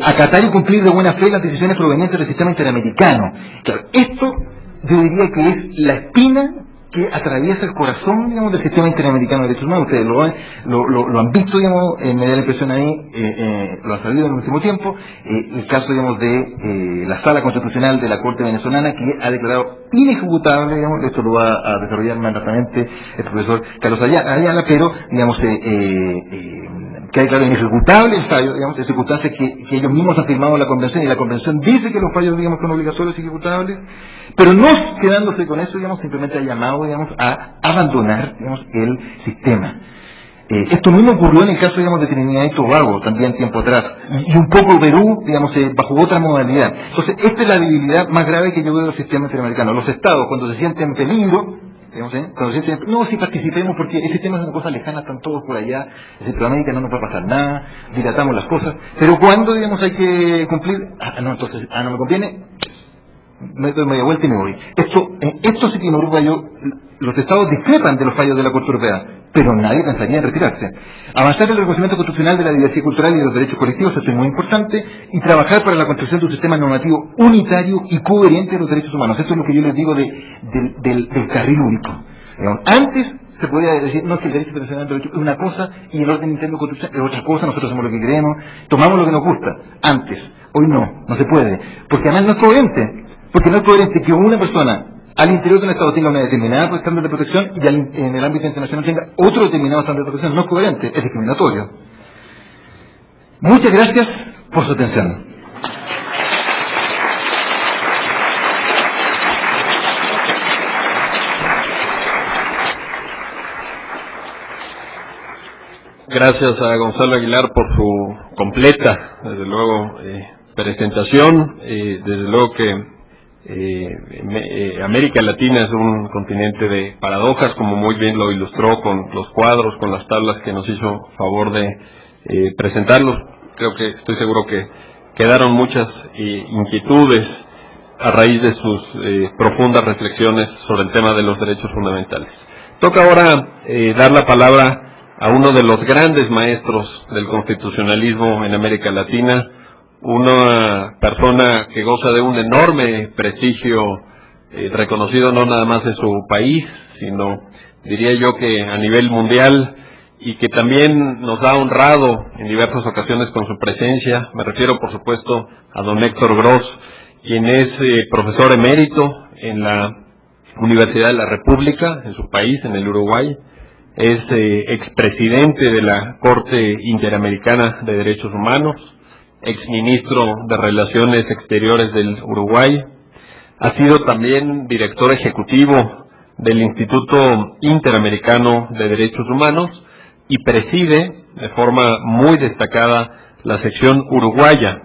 Acatar y cumplir de buena fe las decisiones provenientes del sistema interamericano. Claro, esto yo diría que es la espina que atraviesa el corazón, digamos, del sistema interamericano de derechos humanos. Ustedes lo han visto, digamos, me da la impresión ahí, lo han sabido en el último tiempo, el caso, digamos, de la Sala Constitucional de la Corte Venezolana, que ha declarado inejecutable, digamos, esto lo va a desarrollar más rápidamente el profesor Carlos Ayala, pero, digamos, que ha declarado inejecutable el fallo, digamos, en circunstancias que ellos mismos han firmado la convención, y la convención dice que los fallos, digamos, son obligatorios y ejecutables, pero no quedándose con eso, digamos, simplemente ha llamado, digamos, a abandonar, digamos, el sistema. Esto mismo ocurrió en el caso, digamos, de Trinidad y Tobago, también tiempo atrás, y un poco Perú, digamos, bajo otra modalidad. Entonces, esta es la debilidad más grave que yo veo del sistema interamericano. Los estados, cuando se sienten en peligro, digamos, cuando se sienten, no, si participemos porque ese sistema es una cosa lejana, están todos por allá, en Centroamérica no nos va a pasar nada, dilatamos las cosas, pero cuando, digamos, hay que cumplir, no, entonces, no me conviene, me doy media vuelta y me voy. Esto sí que en Europa los estados discrepan de los fallos de la Corte Europea, pero nadie pensaría en retirarse. Avanzar en el reconocimiento constitucional de la diversidad cultural y de los derechos colectivos, esto es muy importante, y trabajar para la construcción de un sistema normativo unitario y coherente de los derechos humanos. Esto es lo que yo les digo del carril único. Antes se podía decir, no, es que el derecho internacional es una cosa y el orden interno constitucional es otra cosa, nosotros hacemos lo que queremos, tomamos lo que nos gusta. Antes, hoy no se puede, porque además no es coherente. Porque no es coherente que una persona al interior de un Estado tenga una determinada estándar de protección y en el ámbito internacional tenga otro determinado estándar de protección. No es coherente, es discriminatorio. Muchas gracias por su atención. Gracias a Gonzalo Aguilar por su completa, desde luego, presentación. Desde luego que América Latina es un continente de paradojas, como muy bien lo ilustró con los cuadros, con las tablas que nos hizo favor de presentarlos. Creo que estoy seguro que quedaron muchas inquietudes a raíz de sus profundas reflexiones sobre el tema de los derechos fundamentales. Toca ahora dar la palabra a uno de los grandes maestros del constitucionalismo en América Latina, una persona que goza de un enorme prestigio reconocido no nada más en su país, sino diría yo que a nivel mundial, y que también nos ha honrado en diversas ocasiones con su presencia. Me refiero, por supuesto, a don Héctor Gros, quien es profesor emérito en la Universidad de la República, en su país, en el Uruguay. Es expresidente de la Corte Interamericana de Derechos Humanos, exministro de Relaciones Exteriores del Uruguay, ha sido también director ejecutivo del Instituto Interamericano de Derechos Humanos y preside de forma muy destacada la sección uruguaya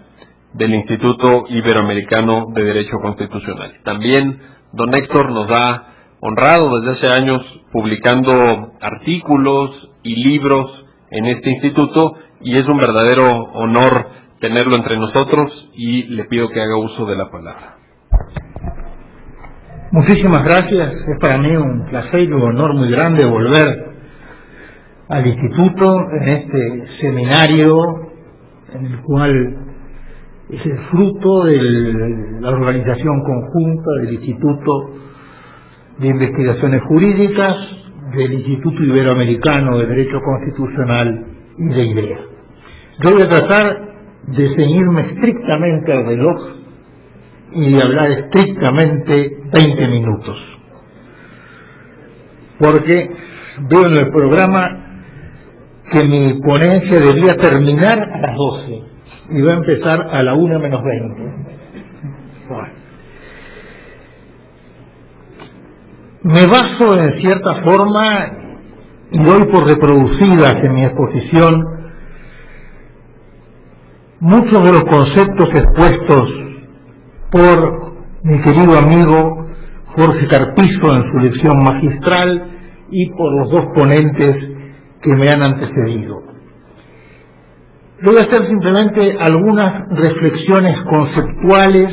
del Instituto Iberoamericano de Derecho Constitucional. También don Héctor nos ha honrado desde hace años publicando artículos y libros en este instituto, y es un verdadero honor tenerlo entre nosotros, y le pido que haga uso de la palabra. Muchísimas gracias. Es para mí un placer y un honor muy grande volver al instituto en este seminario en el cual es el fruto de la organización conjunta del Instituto de Investigaciones Jurídicas, del Instituto Iberoamericano de Derecho Constitucional y de IDEA. Yo voy a tratar de ceñirme estrictamente al reloj y de hablar estrictamente 20 minutos, porque veo en el programa que mi ponencia debía terminar a las 12 y va a empezar a la 1 menos 20. Bueno. Me baso en cierta forma y doy por reproducidas en mi exposición muchos de los conceptos expuestos por mi querido amigo Jorge Carpizo en su lección magistral y por los dos ponentes que me han antecedido. Voy a hacer simplemente algunas reflexiones conceptuales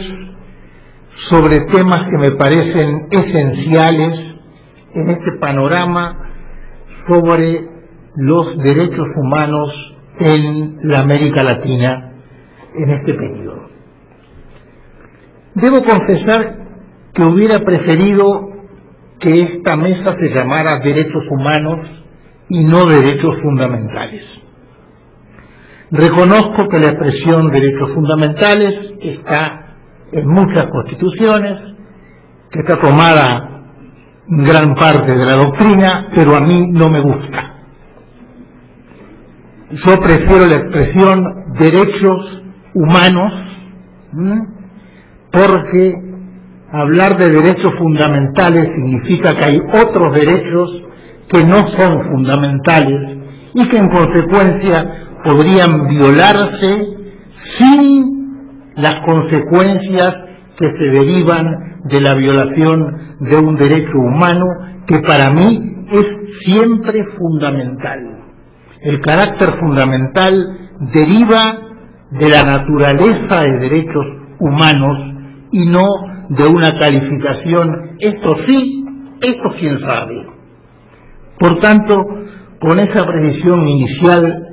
sobre temas que me parecen esenciales en este panorama sobre los derechos humanos en la América Latina en este periodo. Debo confesar que hubiera preferido que esta mesa se llamara Derechos Humanos y no Derechos Fundamentales. Reconozco que la expresión derechos fundamentales está en muchas constituciones, que está tomada en gran parte de la doctrina, pero a mí no me gusta. Yo prefiero la expresión derechos humanos, porque hablar de derechos fundamentales significa que hay otros derechos que no son fundamentales y que en consecuencia podrían violarse sin las consecuencias que se derivan de la violación de un derecho humano que para mí es siempre fundamental. El carácter fundamental deriva de la naturaleza de derechos humanos y no de una calificación, esto sí, esto quién sabe. Por tanto, con esa precisión inicial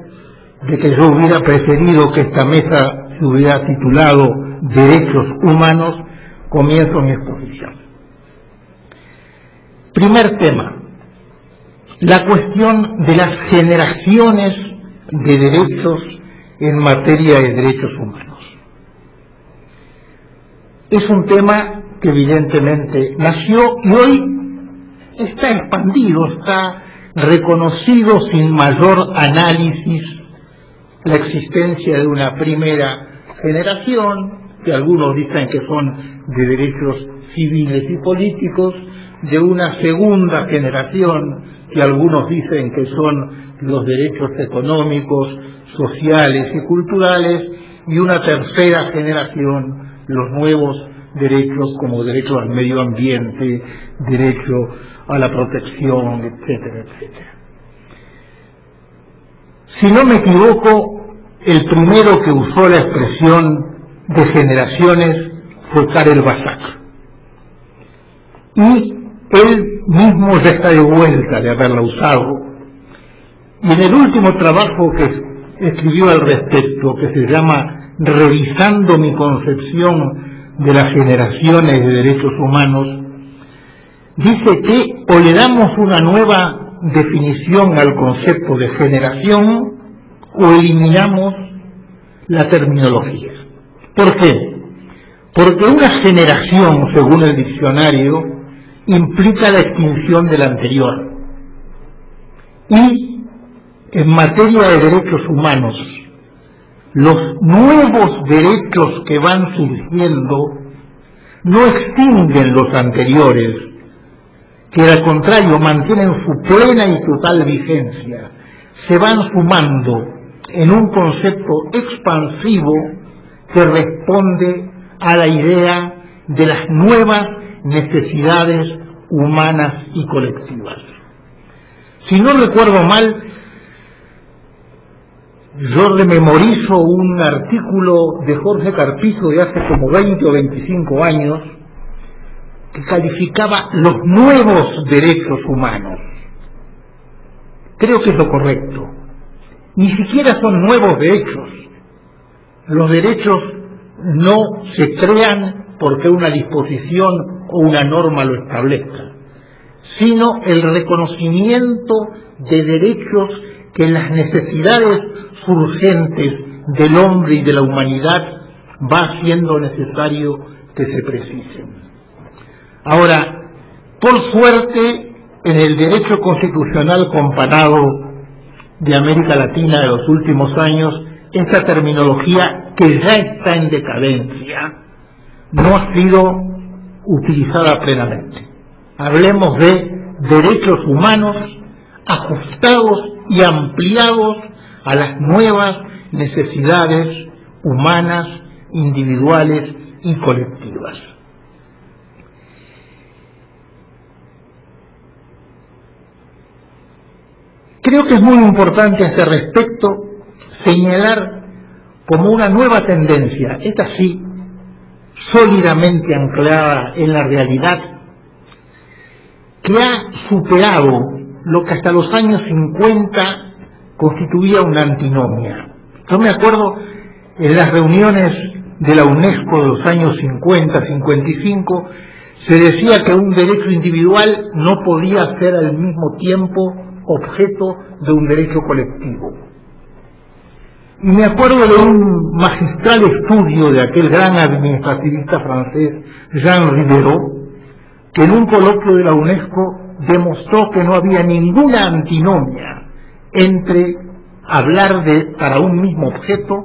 de que yo hubiera preferido que esta mesa se hubiera titulado Derechos Humanos, comienzo mi exposición. Primer tema, la cuestión de las generaciones de derechos en materia de derechos humanos. Es un tema que evidentemente nació y hoy está expandido, está reconocido sin mayor análisis la existencia de una primera generación, que algunos dicen que son de derechos civiles y políticos, de una segunda generación, que algunos dicen que son los derechos económicos, sociales y culturales, y una tercera generación, los nuevos derechos como derecho al medio ambiente, derecho a la protección, etcétera, etcétera. Si no me equivoco, el primero que usó la expresión de generaciones fue Karel Basak. Y él mismo ya está de vuelta de haberla usado. Y en el último trabajo que escribió al respecto, que se llama Revisando mi concepción de las generaciones de derechos humanos, dice que o le damos una nueva definición al concepto de generación o eliminamos la terminología. ¿Por qué? Porque una generación, según el diccionario, implica la extinción de la anterior. Y en materia de derechos humanos, los nuevos derechos que van surgiendo no extinguen los anteriores, que al contrario mantienen su plena y total vigencia, se van sumando en un concepto expansivo que responde a la idea de las nuevas necesidades humanas y colectivas. Si no recuerdo mal, yo rememorizo un artículo de Jorge Carpizo de hace como 20 o 25 años que calificaba los nuevos derechos humanos. Creo que es lo correcto. Ni siquiera son nuevos derechos. Los derechos no se crean porque una disposición o una norma lo establezca, sino el reconocimiento de derechos que en las necesidades urgentes del hombre y de la humanidad va siendo necesario que se precisen. Ahora, por suerte, en el derecho constitucional comparado de América Latina de los últimos años, esta terminología, que ya está en decadencia, no ha sido utilizada plenamente. Hablemos de derechos humanos ajustados y ampliados a las nuevas necesidades humanas, individuales y colectivas. Creo que es muy importante a este respecto señalar como una nueva tendencia, esta sí, sólidamente anclada en la realidad, que ha superado lo que hasta los años 50 constituía una antinomia. Yo me acuerdo en las reuniones de la UNESCO de los años 50, 55, se decía que un derecho individual no podía ser al mismo tiempo objeto de un derecho colectivo. Y me acuerdo de un magistral estudio de aquel gran administrativista francés, Jean Ribeiro, que en un coloquio de la UNESCO demostró que no había ninguna antinomia entre hablar para un mismo objeto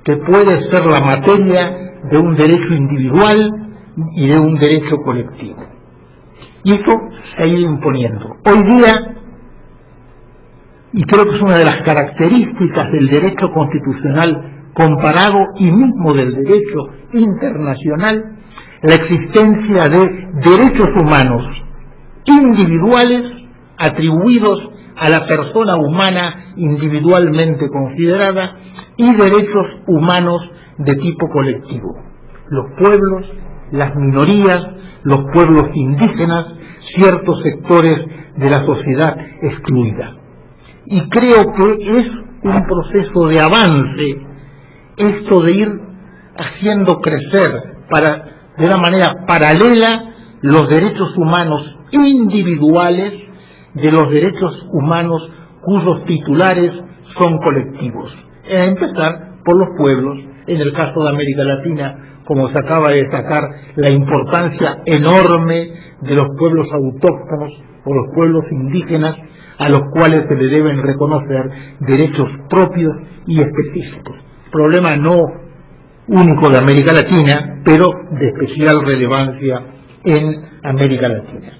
que puede ser la materia de un derecho individual y de un derecho colectivo. Y esto se ha ido imponiendo. Hoy día, y creo que es una de las características del derecho constitucional comparado y mismo del derecho internacional, la existencia de derechos humanos individuales atribuidos a la persona humana individualmente considerada y derechos humanos de tipo colectivo. Los pueblos, las minorías, los pueblos indígenas, ciertos sectores de la sociedad excluida. Y creo que es un proceso de avance esto de ir haciendo crecer de una manera paralela los derechos humanos individuales de los derechos humanos cuyos titulares son colectivos. A empezar por los pueblos, en el caso de América Latina, como se acaba de destacar, la importancia enorme de los pueblos autóctonos o los pueblos indígenas, a los cuales se le deben reconocer derechos propios y específicos. Problema no único de América Latina, pero de especial relevancia en América Latina.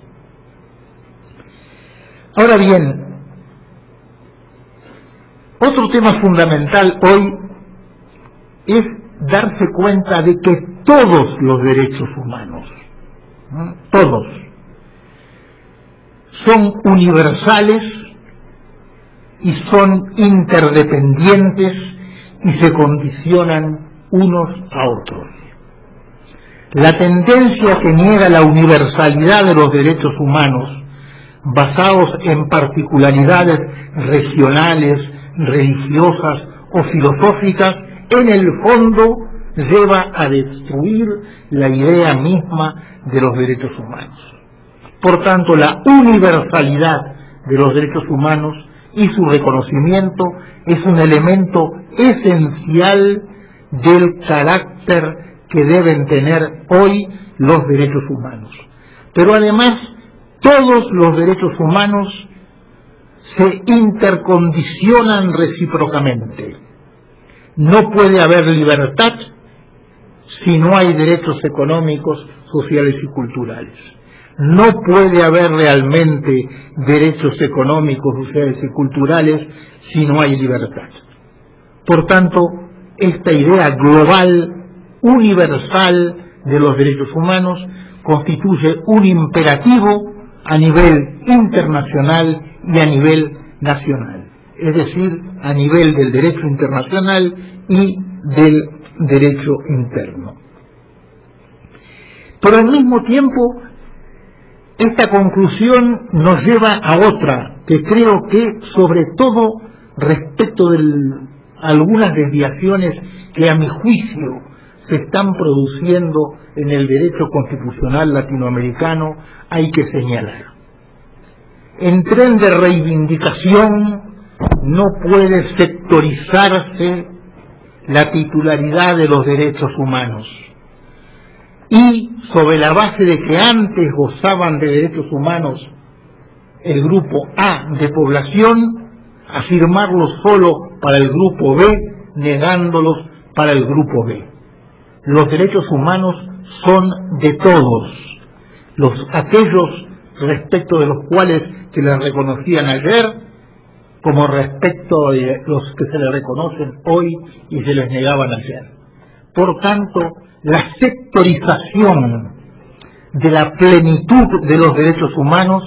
Ahora bien, otro tema fundamental hoy es darse cuenta de que todos los derechos humanos, todos, son universales y son interdependientes y se condicionan unos a otros. La tendencia que niega la universalidad de los derechos humanos, basados en particularidades regionales, religiosas o filosóficas, en el fondo lleva a destruir la idea misma de los derechos humanos. Por tanto, la universalidad de los derechos humanos y su reconocimiento es un elemento esencial del carácter que deben tener hoy los derechos humanos. Pero además, todos los derechos humanos se intercondicionan recíprocamente. No puede haber libertad si no hay derechos económicos, sociales y culturales. No puede haber realmente derechos económicos, sociales y culturales si no hay libertad. Por tanto, esta idea global, universal de los derechos humanos constituye un imperativo a nivel internacional y a nivel nacional, es decir, a nivel del derecho internacional y del derecho interno. Pero al mismo tiempo, esta conclusión nos lleva a otra, que creo que, sobre todo respecto de algunas desviaciones que a mi juicio se están produciendo en el derecho constitucional latinoamericano, hay que señalar. En tren de reivindicación no puede sectorizarse la titularidad de los derechos humanos y, sobre la base de que antes gozaban de derechos humanos el grupo A de población, afirmarlos solo para el grupo B, negándolos para el grupo B. Los derechos humanos son de todos, aquellos respecto de los cuales se les reconocían ayer como respecto de los que se les reconocen hoy y se les negaban ayer. Por tanto, la sectorización de la plenitud de los derechos humanos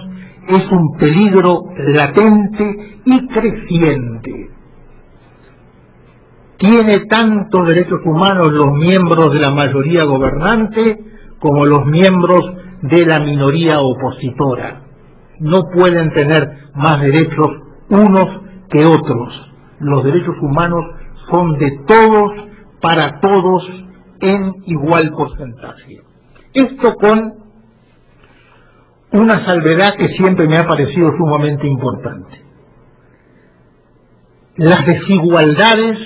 es un peligro latente y creciente. Tiene tantos derechos humanos los miembros de la mayoría gobernante como los miembros de la minoría opositora. No pueden tener más derechos unos que otros. Los derechos humanos son de todos, para todos, en igual porcentaje. Esto con una salvedad que siempre me ha parecido sumamente importante. Las desigualdades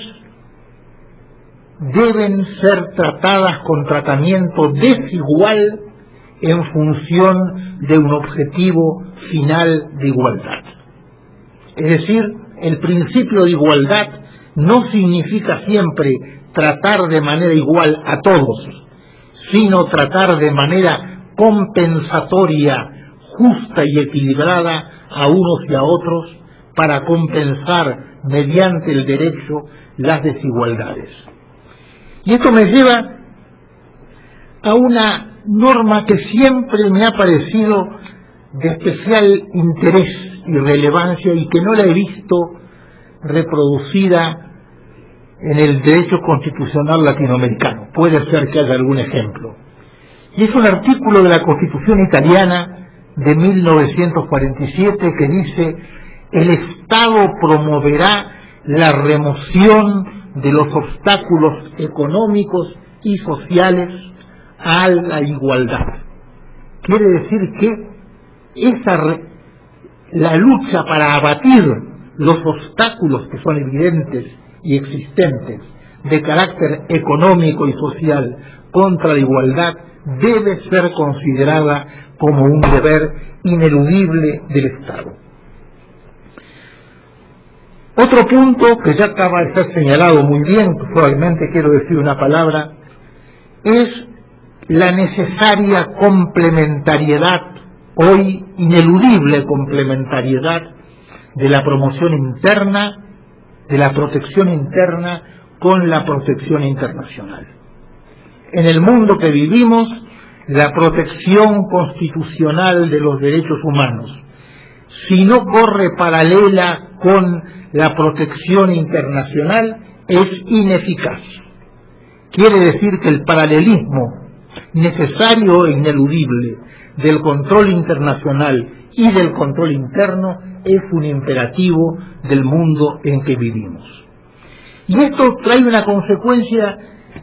deben ser tratadas con tratamiento desigual en función de un objetivo final de igualdad. Es decir, el principio de igualdad no significa siempre tratar de manera igual a todos, sino tratar de manera compensatoria, justa y equilibrada a unos y a otros para compensar mediante el derecho las desigualdades. Y esto me lleva a una norma que siempre me ha parecido de especial interés y relevancia y que no la he visto reproducida en el derecho constitucional latinoamericano. Puede ser que haya algún ejemplo. Y es un artículo de la Constitución italiana de 1947 que dice: el Estado promoverá la remoción de los obstáculos económicos y sociales a la igualdad. Quiere decir que la lucha para abatir los obstáculos que son evidentes y existentes de carácter económico y social contra la igualdad debe ser considerada como un deber ineludible del Estado. Otro punto que ya acaba de ser señalado muy bien, probablemente quiero decir una palabra, es la necesaria complementariedad, hoy ineludible complementariedad, de la promoción interna, de la protección interna con la protección internacional. En el mundo que vivimos, la protección constitucional de los derechos humanos, si no corre paralela con la protección internacional, es ineficaz. Quiere decir que el paralelismo necesario e ineludible del control internacional y del control interno es un imperativo del mundo en que vivimos. Y esto trae una consecuencia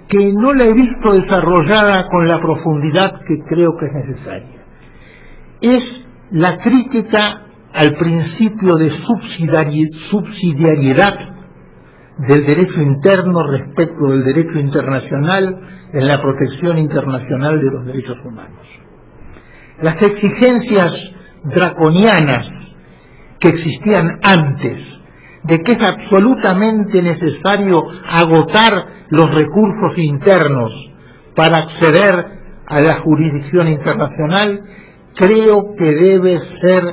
que no la he visto desarrollada con la profundidad que creo que es necesaria. Es la crítica al principio de subsidiariedad del derecho interno respecto del derecho internacional en la protección internacional de los derechos humanos. Las exigencias draconianas que existían antes, de que es absolutamente necesario agotar los recursos internos para acceder a la jurisdicción internacional, creo que debe ser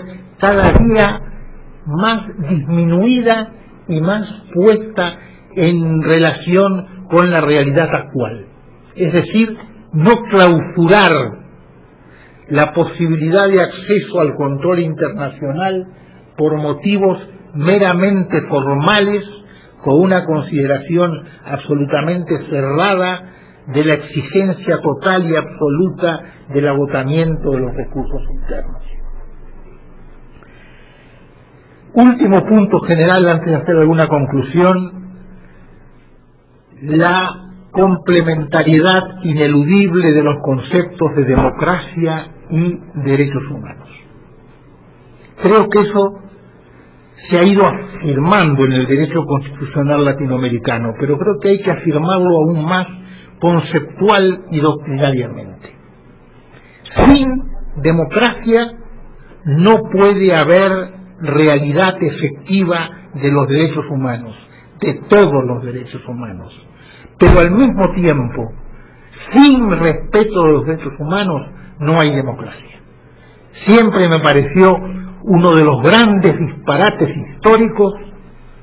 cada día más disminuida y más puesta en relación con la realidad actual. Es decir, no clausurar la posibilidad de acceso al control internacional por motivos meramente formales, con una consideración absolutamente cerrada de la exigencia total y absoluta del agotamiento de los recursos internos. Último punto general, antes de hacer alguna conclusión: la complementariedad ineludible de los conceptos de democracia y derechos humanos. Creo que eso se ha ido afirmando en el derecho constitucional latinoamericano, pero creo que hay que afirmarlo aún más conceptual y doctrinariamente. Sin democracia no puede haber realidad efectiva de los derechos humanos, de todos los derechos humanos. Pero al mismo tiempo, sin respeto de los derechos humanos, no hay democracia. Siempre me pareció uno de los grandes disparates históricos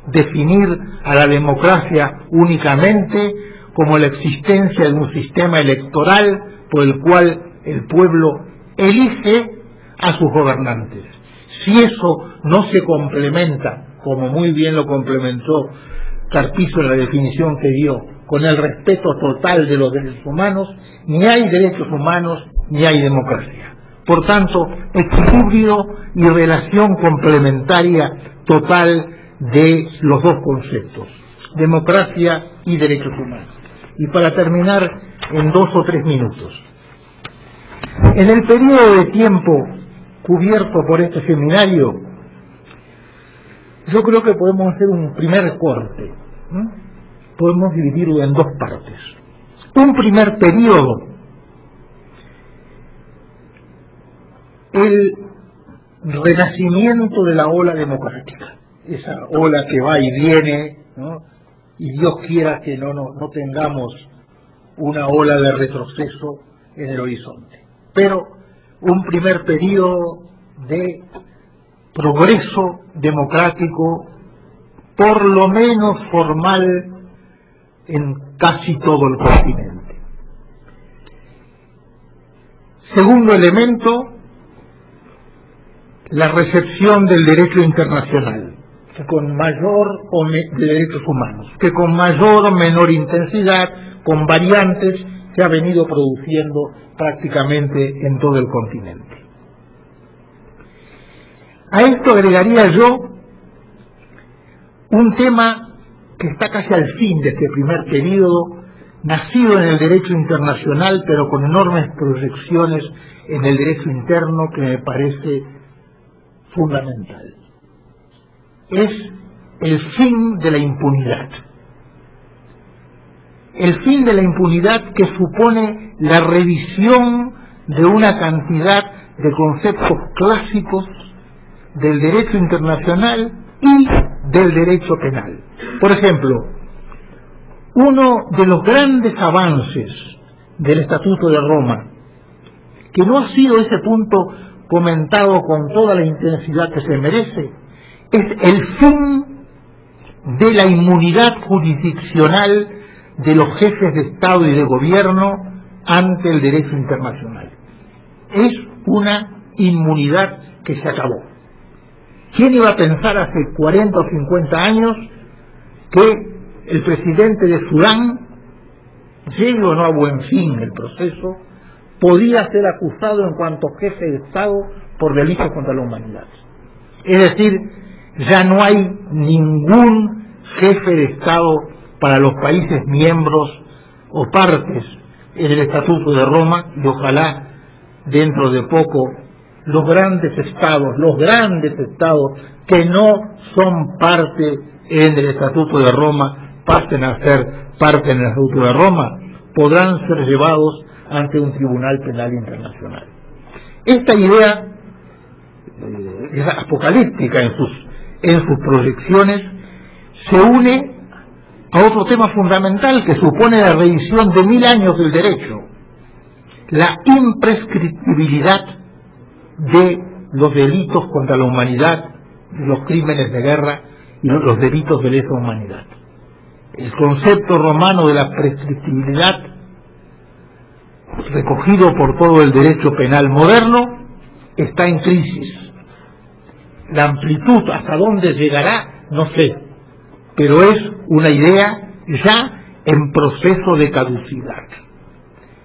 definir a la democracia únicamente como la existencia de un sistema electoral por el cual el pueblo elige a sus gobernantes. Si eso no se complementa, como muy bien lo complementó Carpizo en la definición que dio, con el respeto total de los derechos humanos, ni hay derechos humanos ni hay democracia. Por tanto, equilibrio y relación complementaria total de los dos conceptos, democracia y derechos humanos. Y para terminar, en 2 o 3 minutos, en el periodo de tiempo cubierto por este seminario, yo creo que podemos hacer un primer corte, podemos dividirlo en 2 partes. Un primer periodo, el renacimiento de la ola democrática, esa ola que va y viene, ¿no? Y Dios quiera que no tengamos una ola de retroceso en el horizonte. Pero un primer periodo de progreso democrático, por lo menos formal, en casi todo el continente. Segundo elemento, la recepción del derecho internacional, que con mayor de derechos humanos, que con mayor o menor intensidad, con variantes, se ha venido produciendo prácticamente en todo el continente. A esto agregaría yo un tema que está casi al fin de este primer período, nacido en el derecho internacional, pero con enormes proyecciones en el derecho interno, que me parece fundamental. Es el fin de la impunidad. El fin de la impunidad, que supone la revisión de una cantidad de conceptos clásicos del derecho internacional y del derecho penal. Por ejemplo, uno de los grandes avances del Estatuto de Roma, que no ha sido ese punto comentado con toda la intensidad que se merece, es el fin de la inmunidad jurisdiccional de los jefes de Estado y de Gobierno ante el derecho internacional. Es una inmunidad que se acabó. ¿Quién iba a pensar hace 40 o 50 años que el presidente de Sudán, llegue o no a buen fin el proceso, podía ser acusado en cuanto jefe de Estado por delitos contra la humanidad? Es decir, ya no hay ningún jefe de Estado para los países miembros o partes en el Estatuto de Roma, y ojalá dentro de poco los grandes estados que no son parte en el Estatuto de Roma pasen a ser parte en el Estatuto de Roma, podrán ser llevados ante un tribunal penal internacional. Esta idea es apocalíptica en sus proyecciones, se une a otro tema fundamental que supone la revisión de 1000 años del derecho, la imprescriptibilidad de los delitos contra la humanidad, los crímenes de guerra y los delitos de lesa humanidad. El concepto romano de la prescriptibilidad, recogido por todo el derecho penal moderno, está en crisis. La amplitud, hasta dónde llegará, no sé, pero es una idea ya en proceso de caducidad.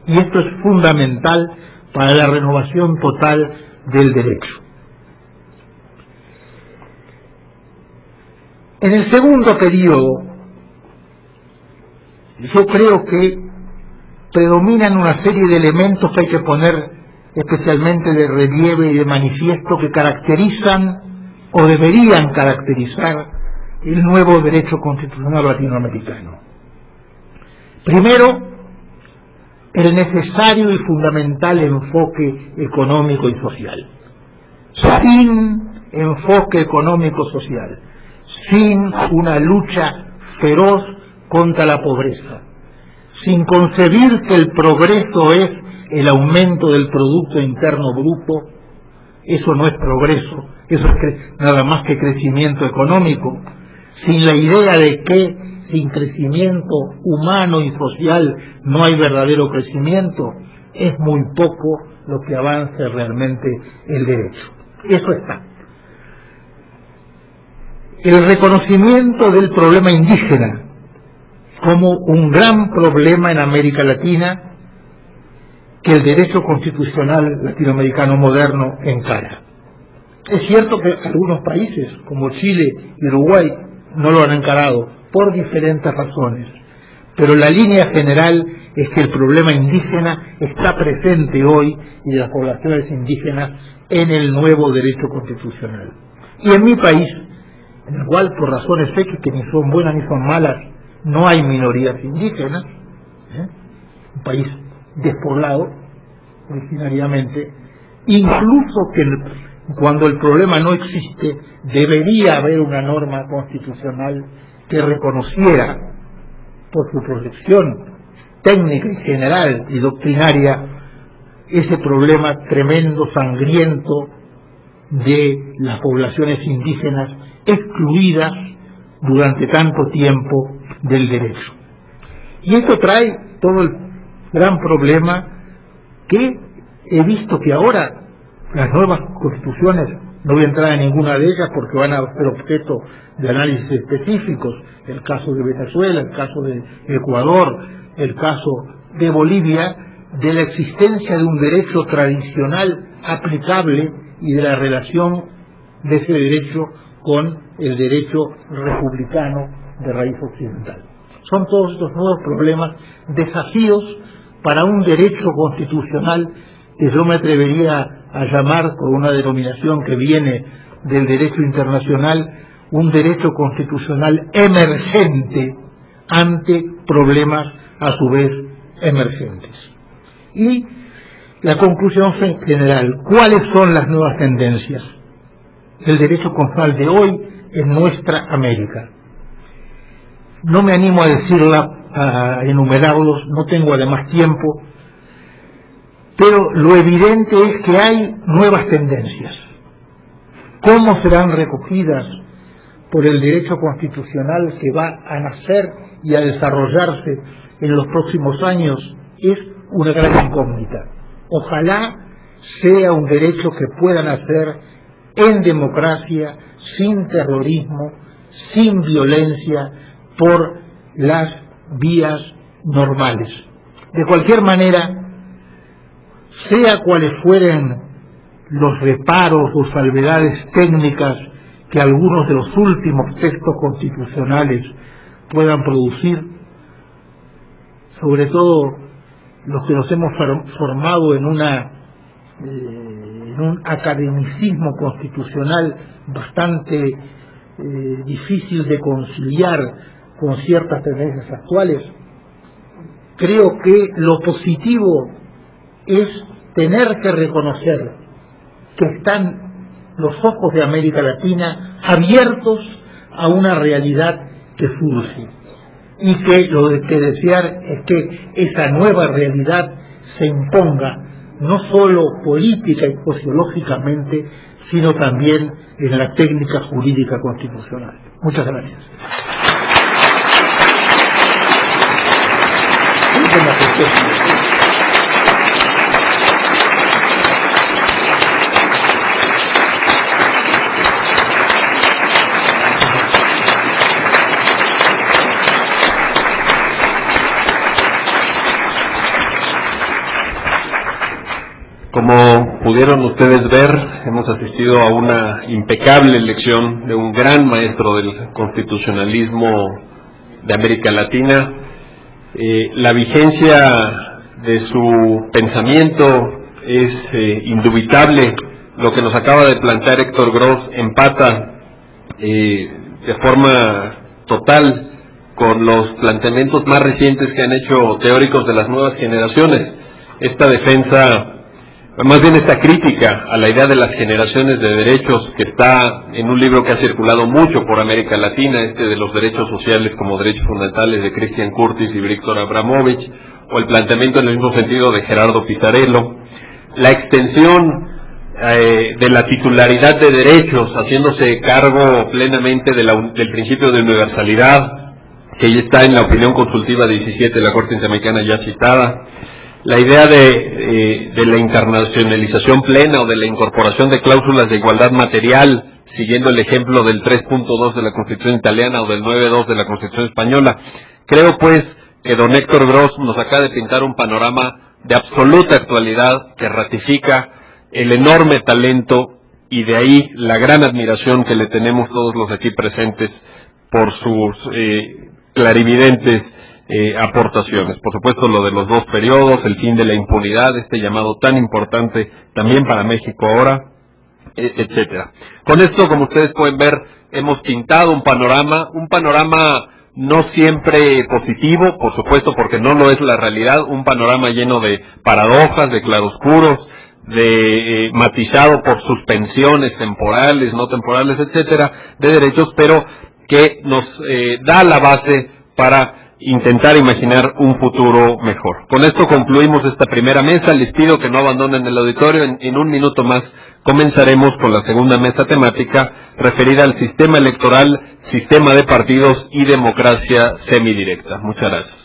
Y esto es fundamental para la renovación total del derecho. En el segundo periodo, yo creo que predominan una serie de elementos que hay que poner especialmente de relieve y de manifiesto, que caracterizan o deberían caracterizar el nuevo derecho constitucional latinoamericano. Primero, el necesario y fundamental enfoque económico y social. Sin enfoque económico-social, sin una lucha feroz contra la pobreza, sin concebir que el progreso es el aumento del Producto Interno Bruto, eso no es progreso, eso es nada más que crecimiento económico, sin la idea de que sin crecimiento humano y social no hay verdadero crecimiento, es muy poco lo que avance realmente el derecho. Eso está. El reconocimiento del problema indígena como un gran problema en América Latina que el derecho constitucional latinoamericano moderno encara. Es cierto que algunos países, como Chile y Uruguay, no lo han encarado por diferentes razones, pero la línea general es que el problema indígena está presente hoy y de las poblaciones indígenas en el nuevo derecho constitucional. Y en mi país, en el cual por razones X que ni son buenas ni son malas, no hay minorías indígenas, un país despoblado originariamente, incluso que cuando el problema no existe, debería haber una norma constitucional que reconociera, por su proyección técnica y general y doctrinaria, ese problema tremendo, sangriento, de las poblaciones indígenas excluidas durante tanto tiempo del derecho. Y esto trae todo el gran problema que he visto que ahora las nuevas constituciones, no voy a entrar en ninguna de ellas porque van a ser objeto de análisis específicos, el caso de Venezuela, el caso de Ecuador, el caso de Bolivia, de la existencia de un derecho tradicional aplicable y de la relación de ese derecho con el derecho republicano de raíz occidental. Son todos estos nuevos problemas, desafíos para un derecho constitucional que yo me atrevería a llamar, por una denominación que viene del derecho internacional, un derecho constitucional emergente ante problemas a su vez emergentes. Y la conclusión general, ¿cuáles son las nuevas tendencias del derecho constitucional de hoy en nuestra América? No me animo a decirla, a enumerarlos, no tengo además tiempo, pero lo evidente es que hay nuevas tendencias. ¿Cómo serán recogidas por el derecho constitucional que va a nacer y a desarrollarse en los próximos años? Es una gran incógnita. Ojalá sea un derecho que pueda nacer en democracia, sin terrorismo, sin violencia, por las vías normales. De cualquier manera, sea cuales fueren los reparos o salvedades técnicas que algunos de los últimos textos constitucionales puedan producir, sobre todo los que nos hemos formado en un academicismo constitucional bastante difícil de conciliar con ciertas tendencias actuales, creo que lo positivo es tener que reconocer que están los ojos de América Latina abiertos a una realidad que surge y que lo que desear es que esa nueva realidad se imponga no solo política y sociológicamente, sino también en la técnica jurídica constitucional. Muchas gracias. Como pudieron ustedes ver, hemos asistido a una impecable lección de un gran maestro del constitucionalismo de América Latina. La vigencia de su pensamiento es indubitable. Lo que nos acaba de plantear Héctor Gross empata de forma total con los planteamientos más recientes que han hecho teóricos de las nuevas generaciones. Esta defensa, más bien esta crítica a la idea de las generaciones de derechos, que está en un libro que ha circulado mucho por América Latina, de los derechos sociales como derechos fundamentales de Christian Curtis y Víctor Abramovich, o el planteamiento en el mismo sentido de Gerardo Pizzarello, la extensión de la titularidad de derechos, haciéndose cargo plenamente del principio de universalidad, que ya está en la opinión consultiva 17 de la Corte Interamericana ya citada, la idea de la internacionalización plena o de la incorporación de cláusulas de igualdad material, siguiendo el ejemplo del 3.2 de la Constitución italiana o del 9.2 de la Constitución española. Creo pues que don Héctor Gros nos acaba de pintar un panorama de absoluta actualidad que ratifica el enorme talento y de ahí la gran admiración que le tenemos todos los aquí presentes por sus clarividentes aportaciones. Por supuesto, lo de los 2 periodos, el fin de la impunidad, este llamado tan importante también para México ahora, etcétera. Con esto, como ustedes pueden ver, hemos pintado un panorama no siempre positivo, por supuesto, porque no lo es la realidad, un panorama lleno de paradojas, de claroscuros, matizado por suspensiones temporales, no temporales, etcétera, de derechos, pero que nos da la base para intentar imaginar un futuro mejor. Con esto concluimos esta primera mesa. Les pido que no abandonen el auditorio. En un minuto más comenzaremos con la segunda mesa temática referida al sistema electoral, sistema de partidos y democracia semidirecta. Muchas gracias.